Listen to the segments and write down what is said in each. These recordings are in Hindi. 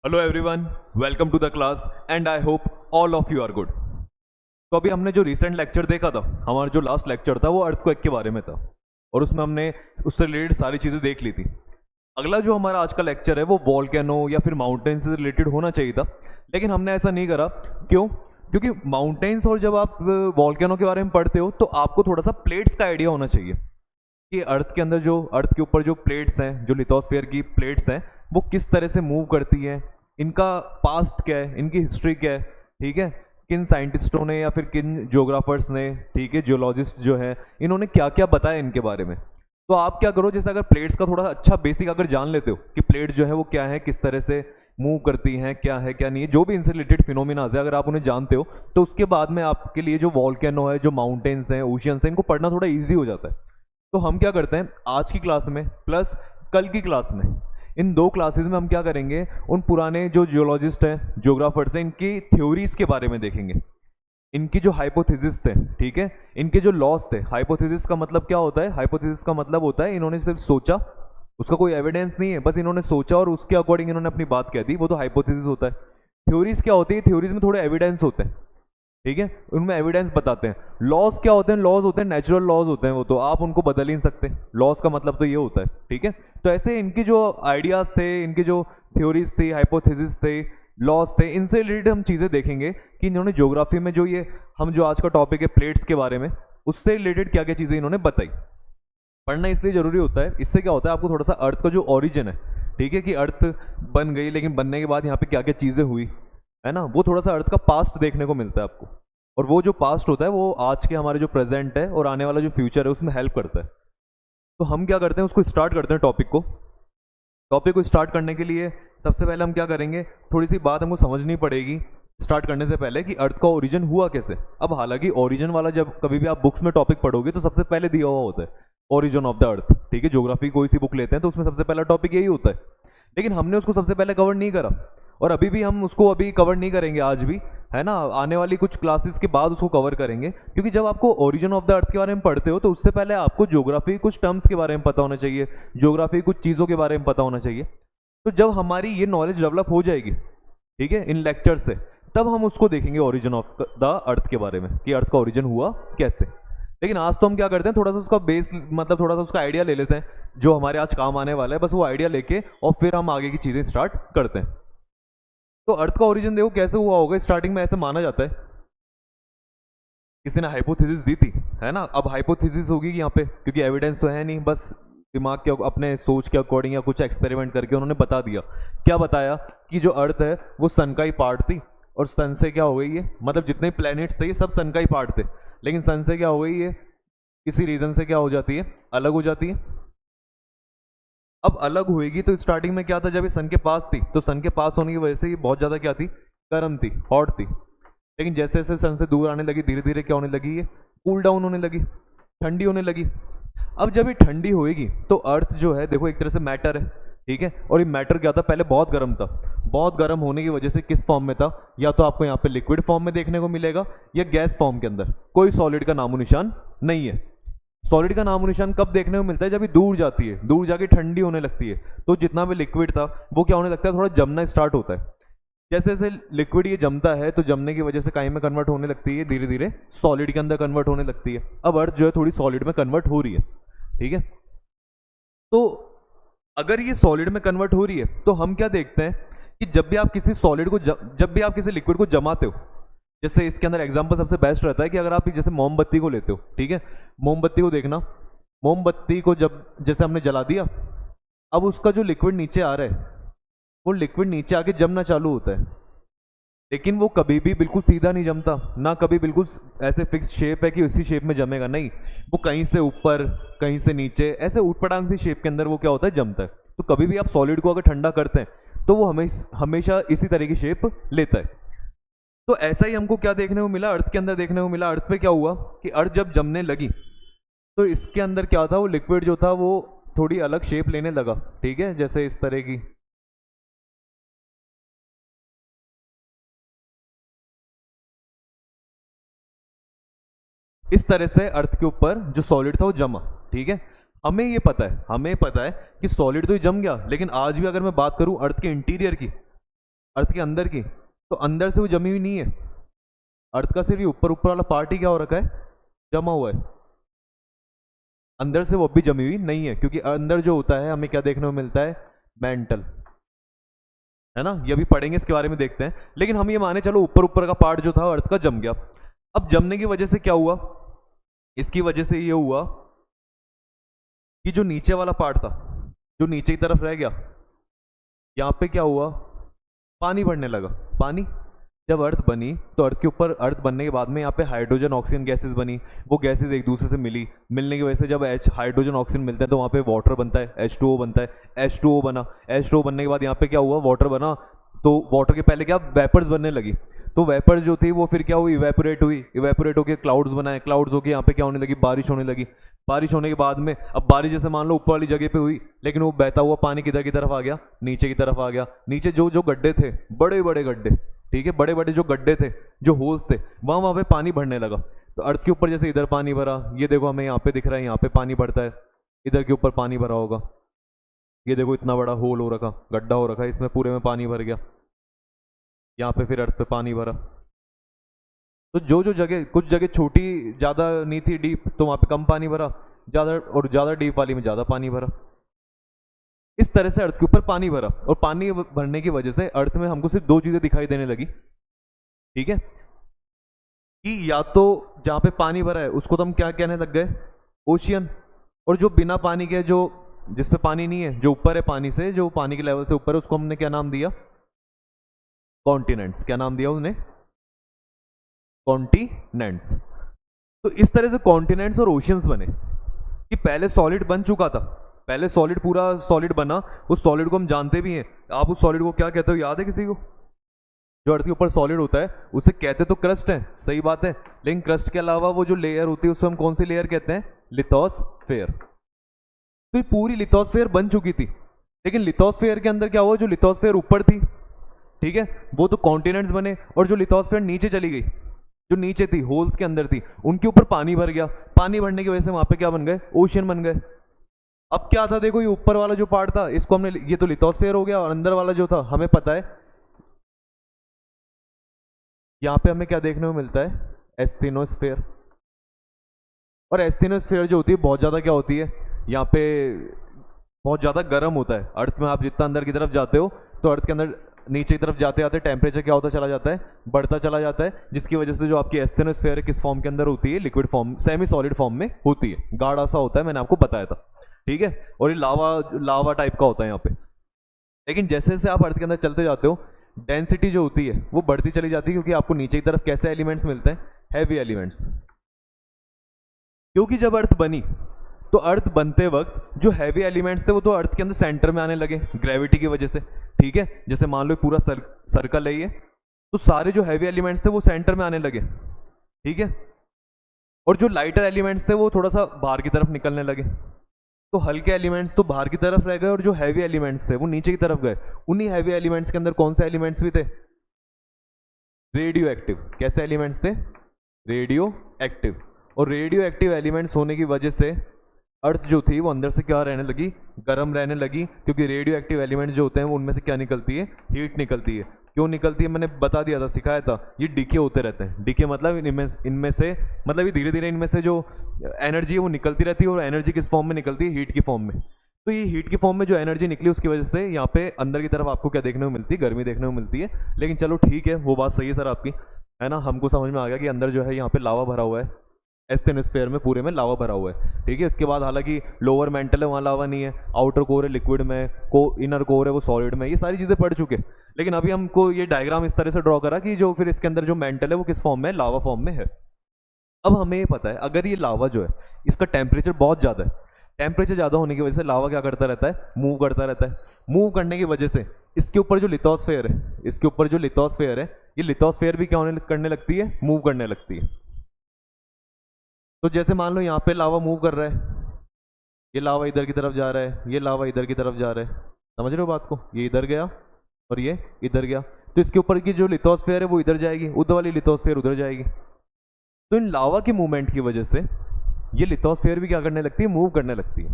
Hello everyone, welcome to the class and I hope all of you are good. तो अभी हमने जो रिसेंट लेक्चर देखा था, हमारा जो लास्ट लेक्चर था वो अर्थक्वेक के बारे में था और उसमें हमने उससे रिलेटेड सारी चीज़ें देख ली थी। अगला जो हमारा आज का लेक्चर है वो वॉल्केनो या फिर माउंटेन से रिलेटेड होना चाहिए था, लेकिन हमने ऐसा नहीं करा। क्यों? क्योंकि माउंटेन्स और जब आप वॉल्केनो के बारे में पढ़ते हो तो आपको थोड़ा सा प्लेट्स का आइडिया होना चाहिए कि अर्थ के अंदर जो अर्थ के ऊपर जो प्लेट्स हैं, जो लिथोस्फीयर की प्लेट्स हैं, वो किस तरह से मूव करती हैं, इनका पास्ट क्या है, इनकी हिस्ट्री क्या है। ठीक है, किन साइंटिस्टों ने या फिर किन ज्योग्राफर्स ने, ठीक है, जियोलॉजिस्ट जो है, इन्होंने क्या क्या बताया इनके बारे में। तो आप क्या करो, जैसे अगर प्लेट्स का थोड़ा अच्छा बेसिक अगर जान लेते हो कि प्लेट जो है वो क्या है, किस तरह से मूव करती हैं, क्या है क्या नहीं है, जो भी इनसे रिलेटेड फिनोमिनाज है, अगर आप उन्हें जानते हो तो उसके बाद में आपके लिए जो वॉल्केनो है, जो माउंटेन्स हैं, ओशियंस हैं, इनको पढ़ना थोड़ा ईजी हो जाता है। तो हम क्या करते हैं, आज की क्लास में प्लस कल की क्लास में, इन दो क्लासेस में हम क्या करेंगे, उन पुराने जो जियोलॉजिस्ट हैं, ज्योग्राफर्स हैं, इनकी थ्योरीज के बारे में देखेंगे, इनकी जो हाइपोथेसिस थे, ठीक है, इनके जो लॉस थे। हाइपोथेसिस का मतलब क्या होता है? हाइपोथेसिस का मतलब होता है इन्होंने सिर्फ सोचा, उसका कोई एविडेंस नहीं है, बस इन्होंने सोचा और उसके अकॉर्डिंग इन्होंने अपनी बात कह दी, वो तो हाइपोथेसिस होता है। थ्योरीज क्या होती है? थ्योरीज में थोड़े एविडेंस होते हैं, ठीक है, उनमें एविडेंस बताते हैं। लॉज क्या होते हैं? लॉज होते हैं नेचुरल लॉज होते हैं, वो तो आप उनको बदल ही नहीं सकते। लॉज का मतलब तो ये होता है, ठीक है। तो ऐसे इनकी जो आइडियाज थे, इनकी जो थ्योरीज थी, हाइपोथेसिस थे, लॉज थे, इनसे रिलेटेड हम चीज़ें देखेंगे कि इन्होंने ज्योग्राफी में जो ये हम जो आज का टॉपिक है प्लेट्स के बारे में, उससे रिलेटेड क्या क्या चीज़ें इन्होंने बताई। पढ़ना इसलिए जरूरी होता है, इससे क्या होता है, आपको थोड़ा सा अर्थ का जो ओरिजिन है, ठीक है, कि अर्थ बन गई, लेकिन बनने के बाद यहाँ पे क्या क्या चीज़ें हुई, है ना, वो थोड़ा सा अर्थ का पास्ट देखने को मिलता है आपको। और वो जो पास्ट होता है वो आज के हमारे जो प्रेजेंट है और आने वाला जो फ्यूचर है उसमें हेल्प करता है। तो हम क्या करते हैं, उसको स्टार्ट करते हैं टॉपिक को स्टार्ट करने के लिए सबसे पहले हम क्या करेंगे, थोड़ी सी बात हमको समझनी पड़ेगी स्टार्ट करने से पहले कि अर्थ का ओरिजिन हुआ कैसे। अब हालांकि ओरिजिन वाला जब कभी भी आप बुक्स में टॉपिक पढ़ोगे तो सबसे पहले दिया हुआ होता है ओरिजिन ऑफ द अर्थ, ठीक है। ज्योग्राफी कोई सी बुक लेते हैं तो उसमें सबसे पहला टॉपिक यही होता है, लेकिन हमने उसको सबसे पहले कवर नहीं करा और अभी भी हम उसको अभी कवर नहीं करेंगे आज भी, है ना। आने वाली कुछ क्लासेस के बाद उसको कवर करेंगे, क्योंकि जब आपको ओरिजिन ऑफ द अर्थ के बारे में पढ़ते हो तो उससे पहले आपको ज्योग्राफी कुछ टर्म्स के बारे में पता होना चाहिए, ज्योग्राफी कुछ चीज़ों के बारे में पता होना चाहिए। तो जब हमारी ये नॉलेज डेवलप हो जाएगी, ठीक है, इन लेक्चर से, तब हम उसको देखेंगे ओरिजिन ऑफ द अर्थ के बारे में कि अर्थ का ओरिजिन हुआ कैसे। लेकिन आज तो हम क्या करते हैं, थोड़ा सा उसका बेस, मतलब थोड़ा सा उसका आइडिया ले लेते हैं जो हमारे आज काम आने वाला है, बस वो आइडिया लेके और फिर हम आगे की चीज़ें स्टार्ट करते हैं। तो अर्थ का ओरिजिन देखो कैसे हुआ होगा। स्टार्टिंग में ऐसे माना जाता है, किसी ने हाइपोथेसिस दी थी, है ना। अब हाइपोथेसिस होगी यहाँ पे, क्योंकि एविडेंस तो है नहीं, बस दिमाग के अपने सोच के अकॉर्डिंग या कुछ एक्सपेरिमेंट करके उन्होंने बता दिया। क्या बताया? कि जो अर्थ है वो सन का ही पार्ट थी और सन से क्या हो गई है, मतलब जितने प्लैनेट्स थे ये सब सन का ही पार्ट थे, लेकिन सन से क्या हो गई है, किसी रीजन से क्या हो जाती है, अलग हो जाती है। अब अलग होएगी तो स्टार्टिंग में क्या था, जब ये सन के पास थी तो सन के पास होने की वजह से ये बहुत ज़्यादा क्या थी, गर्म थी, हॉट थी। लेकिन जैसे जैसे सन से दूर आने लगी, धीरे धीरे क्या होने लगी, ये कूल डाउन होने लगी, ठंडी होने लगी। अब जब ये ठंडी होएगी तो अर्थ जो है, देखो एक तरह से मैटर है, ठीक है, और ये मैटर क्या था, पहले बहुत गर्म था। बहुत गर्म होने की वजह से किस फॉर्म में था, या तो आपको यहाँ पे लिक्विड फॉर्म में देखने को मिलेगा या गैस फॉर्म के अंदर, कोई सॉलिड का नामो निशान नहीं है। सॉलिड का नामो निशान कब देखने को मिलता है, जब ये दूर जाती है, दूर जाके ठंडी होने लगती है, तो जितना भी लिक्विड था वो क्या होने लगता है, थोड़ा जमना स्टार्ट होता है। जैसे जैसे लिक्विड ये जमता है तो जमने की वजह से काई में कन्वर्ट होने लगती है, धीरे धीरे सॉलिड के अंदर कन्वर्ट होने लगती है। अब अर्थ जो है थोड़ी सॉलिड में कन्वर्ट हो रही है, ठीक है। तो अगर ये सॉलिड में कन्वर्ट हो रही है तो हम क्या देखते हैं कि जब भी आप किसी सॉलिड को जब भी आप किसी लिक्विड को जमाते हो, जैसे इसके अंदर एग्जांपल सबसे बेस्ट रहता है कि अगर आप जैसे मोमबत्ती को लेते हो, ठीक है, मोमबत्ती को देखना, मोमबत्ती को जब जैसे हमने जला दिया, अब उसका जो लिक्विड नीचे आ रहा है वो लिक्विड नीचे आके जमना चालू होता है, लेकिन वो कभी भी बिल्कुल सीधा नहीं जमता, ना कभी बिल्कुल ऐसे फिक्स शेप है कि उसी शेप में जमेगा, नहीं, वो कहीं से ऊपर कहीं से नीचे ऐसे ऊटपटांग सी शेप के अंदर वो क्या होता है, जमता है। तो कभी भी आप सॉलिड को अगर ठंडा करते हैं तो वो हमेशा इसी तरह की शेप लेता है। तो ऐसा ही हमको क्या देखने को मिला, अर्थ के अंदर देखने को मिला। अर्थ पे क्या हुआ कि अर्थ जब जमने लगी तो इसके अंदर क्या था, वो लिक्विड जो था वो थोड़ी अलग शेप लेने लगा, ठीक है, जैसे इस तरह की। इस तरह से अर्थ के ऊपर जो सॉलिड था वो जमा, ठीक है। हमें पता है कि सॉलिड तो ये जम गया, लेकिन आज भी अगर मैं बात करूं अर्थ के इंटीरियर की, अर्थ के अंदर की, तो अंदर से वो जमी हुई नहीं है। अर्थ का सिर्फ ये ऊपर ऊपर वाला पार्ट ही क्या हो रखा है, जमा हुआ है। अंदर से वो भी जमी हुई नहीं है, क्योंकि अंदर जो होता है हमें क्या देखने को मिलता है, मेंटल, है ना। ये भी पढ़ेंगे, इसके बारे में देखते हैं। लेकिन हम ये माने चलो ऊपर ऊपर का पार्ट जो था अर्थ का जम गया। अब जमने की वजह से क्या हुआ, इसकी वजह से ये हुआ कि जो नीचे वाला पार्ट था, जो नीचे की तरफ रह गया, यहाँ पे क्या हुआ, पानी बढ़ने लगा। पानी, जब अर्थ बनी तो अर्थ के ऊपर, अर्थ बनने के बाद में यहाँ पे हाइड्रोजन ऑक्सीजन गैसेस बनी। वो गैसेस एक दूसरे से मिलने की वजह से जब हाइड्रोजन ऑक्सीजन मिलता है तो वहाँ पे वाटर बनता है, H2O बनता है। H2O बना, H2O बनने के बाद यहाँ पे क्या हुआ, वाटर बना। तो वाटर के पहले क्या, वेपर्स बनने लगी। तो वेपर्स जो थी वो फिर क्या हुई, इवेपोरेट हुई। इवेपोरेट होकर क्लाउड्स बनाए, क्लाउड्स होकर यहाँ पे क्या होने लगी, बारिश होने लगी। बारिश होने के बाद में अब बारिश जैसे मान लो ऊपर वाली जगह पे हुई, लेकिन वो बहता हुआ पानी किधर की तरफ आ गया, नीचे की तरफ आ गया। नीचे जो जो गड्ढे थे, बड़े बड़े गड्ढे, ठीक है, बड़े बड़े जो गड्ढे थे, जो होल्स थे, वहां पे पानी भरने लगा। तो अर्थ के ऊपर जैसे इधर पानी भरा, ये देखो हमें यहाँ पे दिख रहा है, यहाँ पे पानी भरता है, इधर के ऊपर पानी भरा होगा। ये देखो इतना बड़ा होल हो रखा, गड्ढा हो रखा, इसमें पूरे में पानी भर गया। यहाँ पे फिर अर्थ पे पानी भरा। तो जो जो जगह, कुछ जगह छोटी ज़्यादा नहीं थी डीप, तो वहाँ पे कम पानी भरा, ज़्यादा और ज़्यादा डीप वाली में ज़्यादा पानी भरा। इस तरह से अर्थ के ऊपर पानी भरा, और पानी भरने की वजह से अर्थ में हमको सिर्फ दो चीज़ें दिखाई देने लगी, ठीक है, कि या तो जहाँ पे पानी भरा है उसको तो हम क्या कहने लग गए, ओशियन। और जो बिना पानी के, जो जिस पे पानी नहीं है, जो ऊपर है पानी से, जो पानी के लेवल से ऊपर है, उसको हमने क्या नाम दिया, कॉन्टिनेंट्स। क्या नाम दिया उसने, कॉन्टिनेंट्स। तो इस तरह से कॉन्टिनेंट्स और ओशियंस बने, कि पहले सॉलिड बन चुका था, पहले सॉलिड, पूरा सॉलिड बना। उस सॉलिड को हम जानते भी हैं। आप उस सॉलिड को क्या कहते हो, याद है किसी को, जो अर्थ के ऊपर सॉलिड होता है उसे कहते तो क्रस्ट है, सही बात है। लेकिन क्रस्ट के अलावा वो जो लेयर होती है उसको हम कौन सी लेयर कहते हैं, लिथोस्फेयर। तो ये पूरी लिथोस्फेयर बन चुकी थी, लेकिन लिथोस्फेयर के अंदर क्या हुआ, जो लिथोस्फेयर ऊपर थी, ठीक है, वो तो कॉन्टिनेंट्स बने, और जो लिथोस्फेयर नीचे चली गई, जो नीचे थी, होल्स के अंदर थी, उनके ऊपर पानी भर गया। पानी भरने की वजह से वहां पे क्या बन गए, ओशियन बन गए। अब क्या था, देखो ये ऊपर वाला जो पार्ट था, इसको हमने, ये तो लिथोस्फेयर हो गया, और अंदर वाला जो था हमें पता है, यहाँ पे हमें क्या देखने को मिलता है, एस्थेनोस्फेयर। और एस्थेनोस्फेयर जो होती है बहुत ज़्यादा क्या होती है, यहाँ पे बहुत ज़्यादा गर्म होता है। अर्थ में आप जितना अंदर की तरफ जाते हो, तो अर्थ के अंदर नीचे की तरफ जाते जाते टेम्परेचर क्या होता चला जाता है, बढ़ता चला जाता है, जिसकी वजह से जो आपकी एस्थेनोस्फेयर किस फॉर्म के अंदर होती है, liquid form, semi solid form में होती है। गाढ़ा सा होता है, मैंने आपको बताया था, ठीक है। और ये लावा, लावा टाइप का होता है यहाँ पे। लेकिन जैसे जैसे आप अर्थ के अंदर चलते जाते हो, डेंसिटी जो होती है वो बढ़ती चली जाती है, क्योंकि आपको नीचे की तरफ कैसे एलिमेंट्स मिलते हैं, हैवी एलिमेंट्स। क्योंकि जब अर्थ बनी, तो अर्थ बनते वक्त जो हैवी एलिमेंट्स थे वो तो अर्थ के अंदर सेंटर में आने लगे ग्रेविटी की वजह से, ठीक है। जैसे मान लो पूरा सर्कल है ये, तो सारे जो हैवी एलिमेंट्स थे वो सेंटर में आने लगे, ठीक है। और जो लाइटर एलिमेंट्स थे वो थोड़ा सा बाहर की तरफ निकलने लगे। तो हल्के एलिमेंट्स तो बाहर की तरफ रह गए, और जो हैवी एलिमेंट्स थे वो नीचे की तरफ गए। उन्हीं हैवी एलिमेंट्स के अंदर कौन से एलिमेंट्स भी थे, रेडियो एक्टिव। कैसे एलिमेंट्स थे, रेडियो एक्टिव। और रेडियो एक्टिव एलिमेंट्स होने की वजह से अर्थ जो थी वो अंदर से क्या रहने लगी, गर्म रहने लगी। क्योंकि रेडियो एक्टिव एलिमेंट्स जो होते हैं वो उनमें से क्या निकलती है, हीट निकलती है। क्यों निकलती है, मैंने बता दिया था, सिखाया था। ये डीके होते रहते हैं। डीके मतलब इनमें से, मतलब ये धीरे धीरे इनमें से जो एनर्जी है वो निकलती रहती है, और एनर्जी किस फॉर्म में निकलती है, हीट की फॉर्म में। तो ये हीट की फॉर्म में जो एनर्जी निकली उसकी वजह से यहाँ पे अंदर की तरफ आपको क्या देखने को मिलती है, गर्मी देखने को मिलती है। लेकिन चलो ठीक है, वो बात सही है सर आपकी, है ना, हमको समझ में आ गया कि अंदर जो है यहाँ पे लावा भरा हुआ है, एस्थेनोस्फेयर में पूरे में लावा भरा हुआ है, ठीक है। इसके बाद हालांकि लोअर मेंटल है, वहाँ लावा नहीं है, आउटर कोर है लिक्विड में, इनर कोर है वो सॉलिड में, ये सारी चीज़ें पढ़ चुके। लेकिन अभी हमको ये डायग्राम इस तरह से ड्रॉ करा कि जो फिर इसके अंदर जो मेंटल है वो किस फॉर्म में, लावा फॉर्म में है। अब हमें ये पता है, अगर ये लावा जो है इसका टेम्परेचर बहुत ज़्यादा है, टेम्परेचर ज़्यादा होने की वजह से लावा क्या करता रहता है, मूव करता रहता है। मूव करने की वजह से इसके ऊपर जो लिथोस्फेयर है, इसके ऊपर जो लिथोस्फेयर है, ये लिथोस्फेयर भी क्या करने लगती है, मूव करने लगती है। तो जैसे मान लो यहाँ पे लावा मूव कर रहा है, ये लावा इधर की तरफ जा रहा है, ये लावा इधर की तरफ जा रहा है, समझ रहे हो बात को, ये इधर गया और ये इधर गया। तो इसके ऊपर की जो लिथोस्फेयर है वो इधर जाएगी, उधर वाली लिथोस्फेयर उधर जाएगी। तो इन लावा के मूवमेंट की वजह से ये लिथोस्फेयर भी क्या करने लगती है, मूव करने लगती है।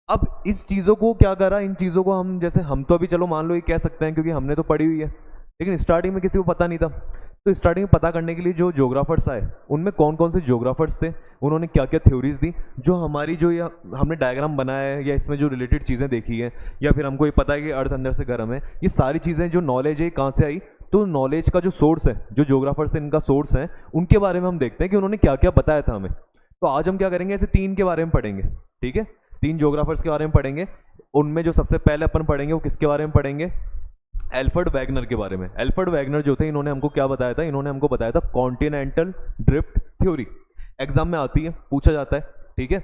अब इस चीज़ों को क्या करा, इन चीज़ों को हम जैसे हम तो अभी चलो मान लो ये कह सकते हैं क्योंकि हमने तो पढ़ी हुई है, लेकिन स्टार्टिंग में किसी को पता नहीं था। तो स्टार्टिंग में पता करने के लिए जो ज्योग्राफर्स आए उनमें कौन कौन से ज्योग्राफर्स थे, उन्होंने क्या क्या थ्योरीज दी, जो हमारी जो या हमने डायग्राम बनाया है या इसमें जो रिलेटेड चीज़ें देखी है, या फिर हमको ये पता है कि अर्थ अंदर से गर्म है, ये सारी चीज़ें जो नॉलेज है कहाँ से आई। तो नॉलेज का जो सोर्स है, जो ज्योग्राफर्स इनका सोर्स है, उनके बारे में हम देखते हैं कि उन्होंने क्या क्या बताया था हमें। तो आज हम क्या करेंगे, ऐसे 3 के बारे में पढ़ेंगे, ठीक है। 3 ज्योग्राफर्स के बारे में पढ़ेंगे। उनमें जो सबसे पहले अपन पढ़ेंगे वो किसके बारे में पढ़ेंगे, एल्फ्रेड वैगनर के बारे में। एल्फ्रेड वैगनर जो थे, इन्होंने हमको क्या बताया था, इन्होंने हमको बताया था कॉन्टिनेंटल ड्रिफ्ट थ्योरी। एग्जाम में आती है, पूछा जाता है, ठीक है।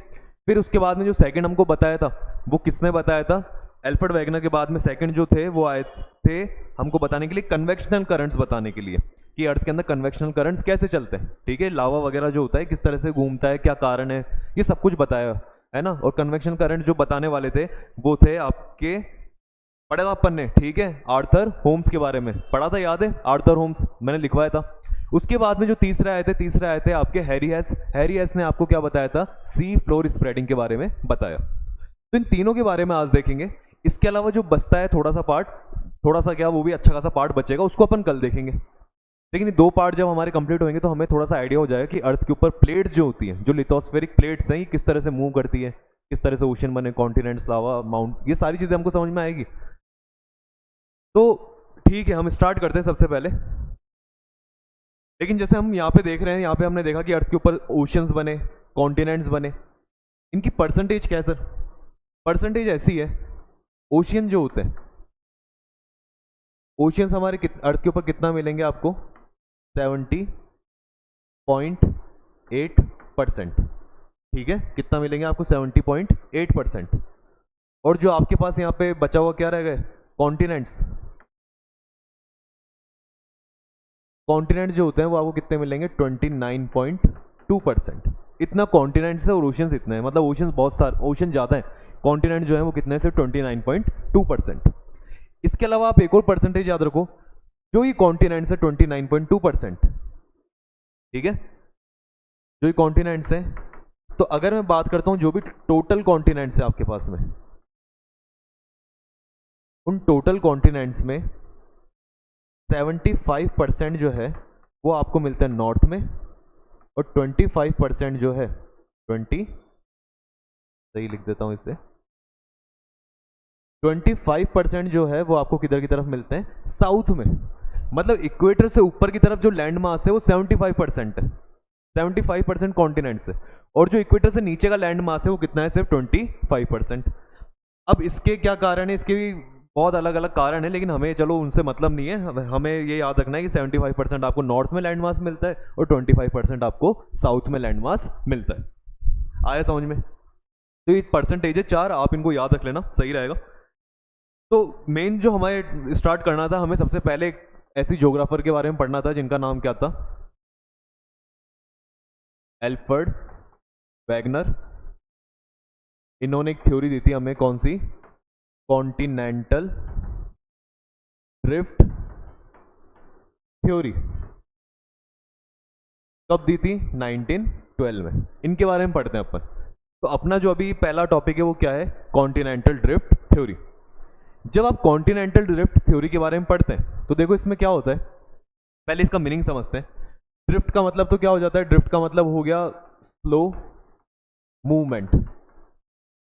फिर उसके बाद में जो सेकंड हमको बताया था वो किसने बताया था, एल्फ्रेड वैगनर के बाद में सेकंड जो थे वो आए थे हमको बताने के लिए कन्वेक्शनल करंट्स बताने के लिए, कि अर्थ के अंदर कन्वेक्शनल करंट्स कैसे चलते हैं, ठीक है। लावा वगैरह जो होता है किस तरह से घूमता है, क्या कारण है, ये सब कुछ बताया है ना। और कन्वेक्शन करंट जो बताने वाले थे वो थे आपके, पढ़ा था अपन ने, ठीक है, आर्थर होम्स के बारे में पढ़ा था, याद है आर्थर होम्स, मैंने लिखवाया था। उसके बाद में जो तीसरे आए थे आपके हैरी हेस। हैरी हेस ने आपको क्या बताया था, सी फ्लोर स्प्रेडिंग के बारे में बताया। तो इन तीनों के बारे में आज देखेंगे। इसके अलावा जो बचता है थोड़ा सा पार्ट, थोड़ा सा क्या वो भी अच्छा खासा पार्ट बचेगा, उसको अपन कल देखेंगे। लेकिन ये 2 पार्ट जब हमारे कंप्लीट होंगे तो हमें थोड़ा सा आइडिया हो जाएगा कि अर्थ के ऊपर प्लेट्स जो होती हैं, जो लिथोस्फेरिक प्लेट्स हैं, ये किस तरह से मूव करती है, किस तरह से ओशन बने, कॉन्टिनेंट्स, लावा, माउंट, ये सारी चीज़ें हमको समझ में आएगी। तो ठीक है, हम स्टार्ट करते हैं सबसे पहले। लेकिन जैसे हम यहाँ पे देख रहे हैं, यहाँ पे हमने देखा कि अर्थ के ऊपर ओशंस बने, कॉन्टिनेंट्स बने, इनकी परसेंटेज क्या है सर। परसेंटेज ऐसी है, ओशियन जो होते हैं, ओशियंस हमारे अर्थ के ऊपर कितना मिलेंगे आपको, 70.8%, ठीक है। कितना मिलेंगे आपको, 70.8%। और जो आपके पास यहाँ पे बचा हुआ क्या रह गए, कॉन्टिनेंट्स, कॉन्टिनेंट जो होते हैं वो आपको कितने मिलेंगे, 29.2%। इतना कॉन्टिनेंट्स है और ओशंस इतने हैं, मतलब ओशंस बहुत सारे, ओशन ज़्यादा है, कॉन्टिनेंट जो है वो कितने से 29.2%। इसके अलावा आप एक और परसेंटेज याद रखो, जो ये कॉन्टिनेंट्स है 29.2%, ठीक है, जो ये कॉन्टिनेंट्स हैं। तो अगर मैं बात करता हूँ जो भी टोटल कॉन्टिनेंट्स है आपके पास में, उन टोटल कॉन्टिनेंट्स में 75% जो है वो आपको मिलता है नॉर्थ में, और 25% जो है 20, सही लिख देता हूँ इसे, 25% जो है वो आपको किधर की तरफ मिलते हैं, साउथ में। मतलब इक्वेटर से ऊपर की तरफ जो लैंड मास है वो 75% है, 75% कॉन्टिनेंट्स है, और जो इक्वेटर से नीचे का लैंड मास है वो कितना है, सिर्फ 25%। अब इसके क्या कारण है, इसके भी बहुत अलग अलग कारण है, लेकिन हमें चलो उनसे मतलब नहीं है, हमें ये याद रखना है कि 75% आपको नॉर्थ में लैंड मास मिलता है और 25% आपको साउथ में लैंड मास मिलता है। आया समझ में। तो ये परसेंटेज है 4, आप इनको याद रख लेना, सही रहेगा। तो मेन जो हमें स्टार्ट करना था, हमें सबसे पहले एक ऐसी ज्योग्राफर के बारे में पढ़ना था जिनका नाम क्या था, एल्फ्रेड वैगनर। इन्होंने एक थ्योरी दी थी हमें, कौन सी, कॉन्टिनेंटल ड्रिफ्ट थ्योरी। कब दी थी, 1912 में। इनके बारे में पढ़ते हैं अपन। तो अपना जो अभी पहला टॉपिक है वो क्या है, कॉन्टिनेंटल ड्रिफ्ट थ्योरी। जब आप कॉन्टिनेंटल ड्रिफ्ट थ्योरी के बारे में पढ़ते हैं तो देखो इसमें क्या होता है, पहले इसका मीनिंग समझते हैं। ड्रिफ्ट का मतलब तो क्या हो जाता है, ड्रिफ्ट का मतलब हो गया स्लो मूवमेंट,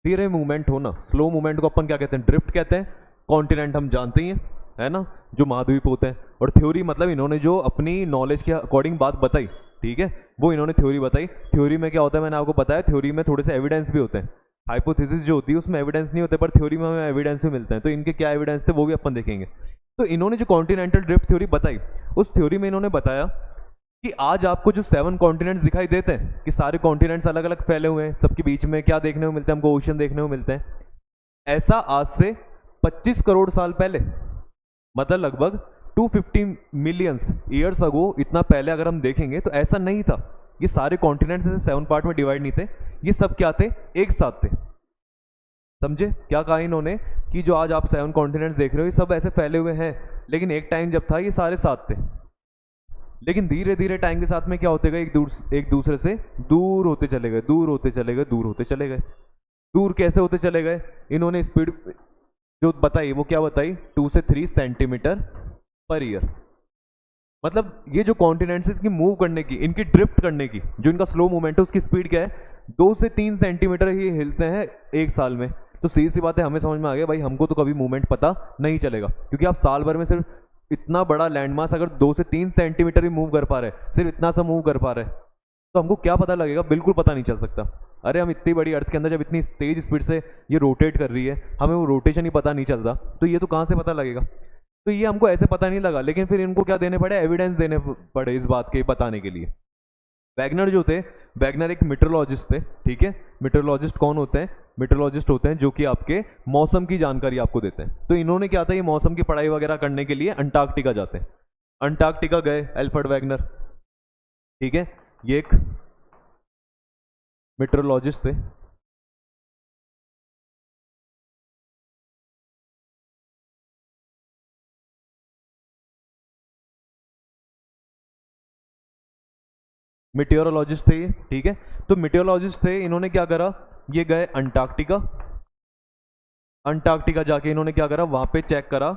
धीरे मूवमेंट होना। स्लो मूवमेंट को अपन क्या कहते हैं, ड्रिफ्ट कहते हैं। कॉन्टिनेंट हम जानते ही हैं, है ना, जो महाद्वीप होते हैं। और थ्योरी मतलब इन्होंने जो अपनी नॉलेज के अकॉर्डिंग बात बताई, ठीक है, वो इन्होंने थ्योरी बताई। थ्योरी में क्या होता है, मैंने आपको बताया, थ्योरी में थोड़े से एविडेंस भी होते हैं। हाइपोथेसिस जो होती है उसमें एविडेंस नहीं होते, पर थ्योरी में हमें एविडेंस भी मिलते हैं। तो इनके क्या एविडेंस थे वो भी अपन देखेंगे। तो इन्होंने जो कॉन्टिनेंटल ड्रिफ्ट थ्योरी बताई, उस थ्योरी में इन्होंने बताया कि आज आपको जो 7 कॉन्टिनेंट्स दिखाई देते हैं, कि सारे कॉन्टिनेंट्स अलग अलग फैले हुए हैं, सबके बीच में क्या देखने को मिलता है, हमको ओशन देखने को मिलते हैं। ऐसा आज से 25 करोड़ साल पहले, मतलब लगभग 250 मिलियंस ईयर्स अगो, इतना पहले अगर हम देखेंगे तो ऐसा नहीं था। ये सारे कॉन्टिनेंट्स 7 पार्ट में डिवाइड नहीं थे, ये सब क्या थे, एक साथ थे। समझे क्या कहा इन्होंने, कि जो आज आप 7 कॉन्टिनेंट्स देख रहे हो ये सब ऐसे फैले हुए हैं, लेकिन एक टाइम जब था ये सारे साथ थे। लेकिन धीरे धीरे टाइम के साथ में क्या होते गए, एक दूसरे से दूर होते चले गए, दूर होते चले गए, दूर होते चले गए। दूर कैसे होते चले गए, इन्होंने स्पीड जो बताई वो क्या बताई, 2 से 3 सेंटीमीटर पर ईयर। मतलब ये जो कॉन्टिनेंट्स की मूव करने की, इनकी ड्रिफ्ट करने की जो इनका स्लो मूवमेंट है, उसकी स्पीड क्या है, 2 से 3 सेंटीमीटर ही हिलते हैं एक साल में। तो सीधी सी बात है, हमें समझ में आ गया भाई, हमको तो कभी मूवमेंट पता नहीं चलेगा, क्योंकि आप साल भर में सिर्फ इतना बड़ा लैंडमास अगर 2 से 3 सेंटीमीटर ही मूव कर पा रहे हैं, सिर्फ इतना सा मूव कर पा रहे हैं, तो हमको क्या पता लगेगा, बिल्कुल पता नहीं चल सकता। अरे हम इतनी बड़ी अर्थ के अंदर जब इतनी तेज स्पीड से ये रोटेट कर रही है, हमें वो रोटेशन ही पता नहीं चलता, तो ये तो कहाँ से पता लगेगा। तो ये हमको ऐसे पता नहीं लगा, लेकिन फिर इनको क्या देने पड़े, एविडेंस देने पड़े इस बात के बताने के लिए। वैगनर जो थे, वैगनर एक मीटरोलॉजिस्ट थे, ठीक है। मीटरोलॉजिस्ट कौन होते हैं, मीटरोलॉजिस्ट होते हैं जो कि आपके मौसम की जानकारी आपको देते हैं। तो इन्होंने क्या था, ये मौसम की पढ़ाई वगैरह करने के लिए अंटार्कटिका जाते हैं। अंटार्कटिका गए एल्फ्रेड वैगनर, ठीक है, ये एक मीटरोलॉजिस्ट थे। मीटियोरोलॉजिस्ट थे ये, ठीक है। तो मीटियोरोलॉजिस्ट थे, इन्होंने क्या करा, ये गए अंटार्कटिका। अंटार्कटिका जाके इन्होंने क्या करा, वहां पे चेक करा,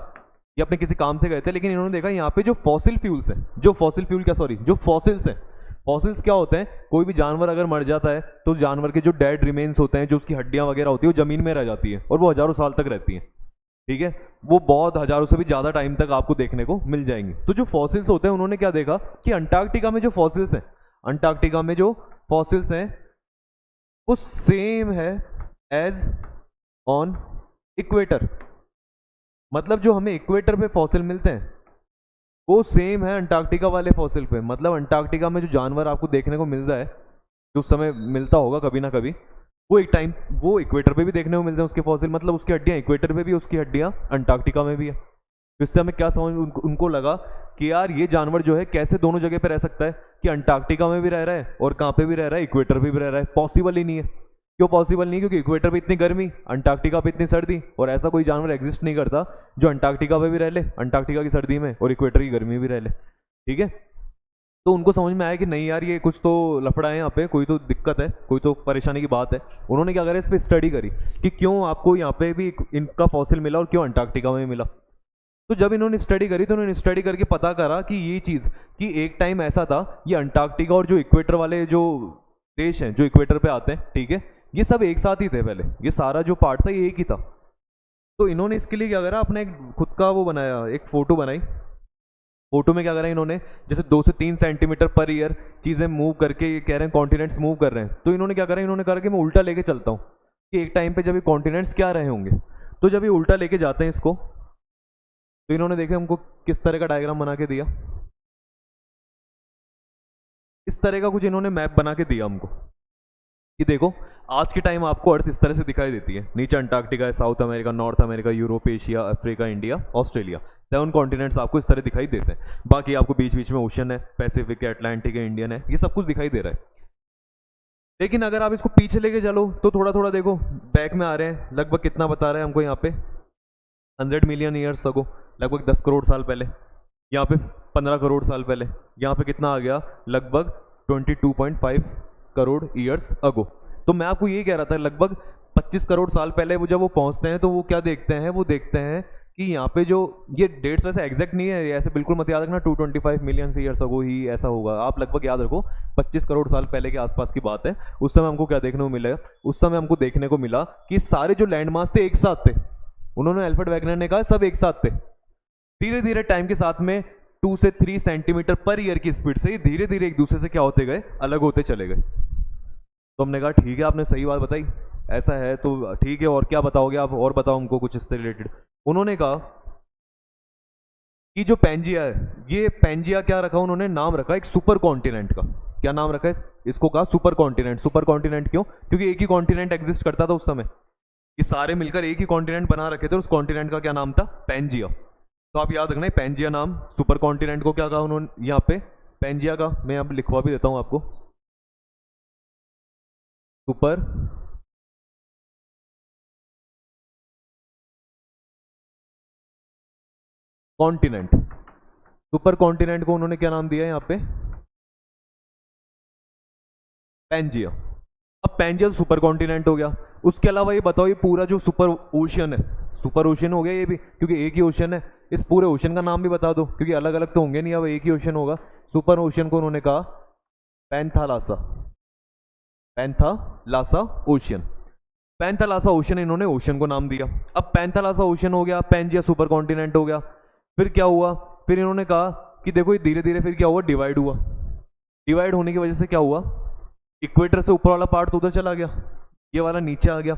ये अपने किसी काम से गए थे, लेकिन इन्होंने देखा यहाँ पे जो फॉसिल फ्यूल्स हैं, जो फॉसिल फ्यूल क्या, सॉरी, जो फॉसिल्स हैं, फॉसिल्स क्या होते हैं, कोई भी जानवर अगर मर जाता है तो जानवर के जो डेड रिमेन्स होते हैं, जो उसकी हड्डियां वगैरह होती है, वो जमीन में रह जाती है और वो हजारों साल तक रहती है, ठीक है। वो बहुत हजारों से भी ज्यादा टाइम तक आपको देखने को मिल जाएंगी। तो जो फॉसिल्स होते हैं, उन्होंने क्या देखा कि अंटार्कटिका में जो फॉसिल्स हैं, अंटार्कटिका में जो फॉसिल्स हैं वो सेम है एज ऑन इक्वेटर। मतलब जो हमें इक्वेटर पे फॉसिल मिलते हैं वो सेम है अंटार्कटिका वाले फॉसिल पे। मतलब अंटार्कटिका में जो जानवर आपको देखने को मिल रहा है, जो उस समय मिलता होगा कभी ना कभी, वो एक टाइम वो इक्वेटर पे भी देखने को मिलते हैं उसके फॉसिल। मतलब उसकी हड्डियां इक्वेटर पे भी, उसकी हड्डियां अंटार्कटिका में भी है। तो इससे हमें क्या समझ, उनको लगा कि यार ये जानवर जो है कैसे दोनों जगह पे रह सकता है, कि अंटार्कटिका में भी रह रहा है और कहाँ पे भी रह रहा है, इक्वेटर पे भी रह रहा है। पॉसिबल ही नहीं है। क्यों पॉसिबल नहीं, क्योंकि इक्वेटर पे इतनी गर्मी, अंटार्कटिका पे इतनी सर्दी, और ऐसा कोई जानवर एग्जिस्ट नहीं करता जो अंटार्कटिका पे भी रह ले, अंटार्कटिका की सर्दी में, और इक्वेटर की गर्मी भी रह ले, ठीक है। तो उनको समझ में आया कि नहीं यार, ये कुछ तो लफड़ा है यहाँ पे, कोई तो दिक्कत है, कोई तो परेशानी की बात है। उन्होंने क्या करा, इस पर स्टडी करी कि क्यों आपको यहाँ पे भी इनका फॉसिल मिला और क्यों अंटार्कटिका में मिला। तो जब इन्होंने स्टडी करी तो इन्होंने स्टडी करके पता करा कि ये चीज़, कि एक टाइम ऐसा था, ये अंटार्कटिका और जो इक्वेटर वाले जो देश हैं जो इक्वेटर पे आते हैं, ठीक है, ये सब एक साथ ही थे पहले, ये सारा जो पार्ट था ये एक ही था। तो इन्होंने इसके लिए क्या करा, अपने एक खुद का वो बनाया, एक फोटो बनाई। फोटो में क्या करा इन्होंने, जैसे 2 से 3 सेंटीमीटर पर ईयर चीज़ें मूव करके, ये कह रहे हैं कॉन्टिनेंट्स मूव कर रहे हैं, तो इन्होंने क्या करा, इन्होंने कहा कि मैं उल्टा लेके चलता हूँ कि एक टाइम पे जब ये कॉन्टिनेंट्स क्या रहे होंगे। तो जब ये उल्टा लेके जाते हैं इसको, तो इन्होंने देखे हमको किस तरह का डायग्राम बना के दिया, इस तरह का कुछ इन्होंने मैप बना के दिया हमको कि देखो आज के टाइम आपको अर्थ इस तरह से दिखाई देती है। नीचे अंटार्कटिका है, south America, north America, Europe, Asia, Africa, India, Australia, 7 continents आपको इस तरह दिखाई देते हैं। बाकी आपको बीच बीच में ओशन है, पैसिफिक है, अटलांटिक है, इंडियन है, ये सब कुछ दिखाई दे रहा है। लेकिन अगर आप इसको पीछे लेके चलो तो थोड़ा थोड़ा देखो, बैक में आ रहे हैं, लगभग कितना बता रहे हैं हमको यहाँ पे, 100 मिलियन ईयर्स अगो, लगभग 10 करोड़ साल पहले। यहाँ पे 15 करोड़ साल पहले। यहाँ पे कितना आ गया, लगभग 22.5 करोड़ ईयर्स अगो। तो मैं आपको ये कह रहा था, लगभग 25 करोड़ साल पहले वो जब वो पहुंचते हैं तो वो क्या देखते हैं, वो देखते हैं कि यहाँ पे जो ये डेट्स वैसे एग्जैक्ट नहीं है, ऐसे बिल्कुल मत याद रखना 225 मिलियन ईयर्स अगो ही ऐसा होगा, आप लगभग याद रखो 25 करोड़ साल पहले के आसपास की बात है। उस समय हमको क्या देखने को मिला, उस समय हमको देखने को मिला कि सारे जो लैंडमास थे एक साथ थे। उन्होंने एल्फ्रेड वैगनर ने कहा सब एक साथ थे। धीरे धीरे टाइम के साथ में 2 से 3 सेंटीमीटर पर ईयर की स्पीड से धीरे धीरे एक दूसरे से क्या होते गए, अलग होते चले गए। तो हमने कहा ठीक है, आपने सही बात बताई, ऐसा है तो ठीक है, और क्या बताओगे आप, और बताओ हमको कुछ इससे रिलेटेड। उन्होंने कहा कि जो पेंजिया है, ये पेंजिया क्या रखा, उन्होंने नाम रखा एक सुपर कॉन्टिनेंट का। क्या नाम रखा है इसको, कहा सुपर कॉन्टिनेंट। सुपर कॉन्टिनेंट क्यों, क्योंकि एक ही कॉन्टिनेंट एग्जिस्ट करता था उस समय, ये सारे मिलकर एक ही कॉन्टिनेंट बना रखे थे। उस कॉन्टिनेंट का क्या नाम था, पेंजिया। तो आप याद रखना, पेंजिया नाम, सुपर कॉन्टिनेंट को क्या कहा उन्होंने यहाँ पे, पेंजिया का। मैं अब लिखवा भी देता हूँ आपको, सुपर कॉन्टिनेंट। सुपर कॉन्टिनेंट को उन्होंने क्या नाम दिया यहाँ पे, पेंजिया। अब पेंजिया सुपर कॉन्टिनेंट हो गया। उसके अलावा ये बताओ, ये पूरा जो सुपर ओशियन है, सुपर ओशियन हो गया ये भी, क्योंकि एक ही ओशियन है, इस पूरे ओशियन का नाम भी बता दो, क्योंकि अलग अलग तो होंगे नहीं, अब एक ही ओशियन होगा। सुपर ओशियन को उन्होंने कहा Panthalassa, Panthalassa ocean. Panthalassa ocean, इन्होंने ओशियन को नाम दिया। अब पैंथालासा ओशियन हो गया, पैंजिया सुपर कॉन्टिनेंट हो गया। फिर क्या हुआ, फिर इन्होंने कहा कि देखो ये धीरे धीरे फिर क्या हुआ, डिवाइड हुआ। डिवाइड होने की वजह से क्या हुआ, इक्वेटर से ऊपर वाला पार्ट तो उधर चला गया, ये वाला नीचे आ गया।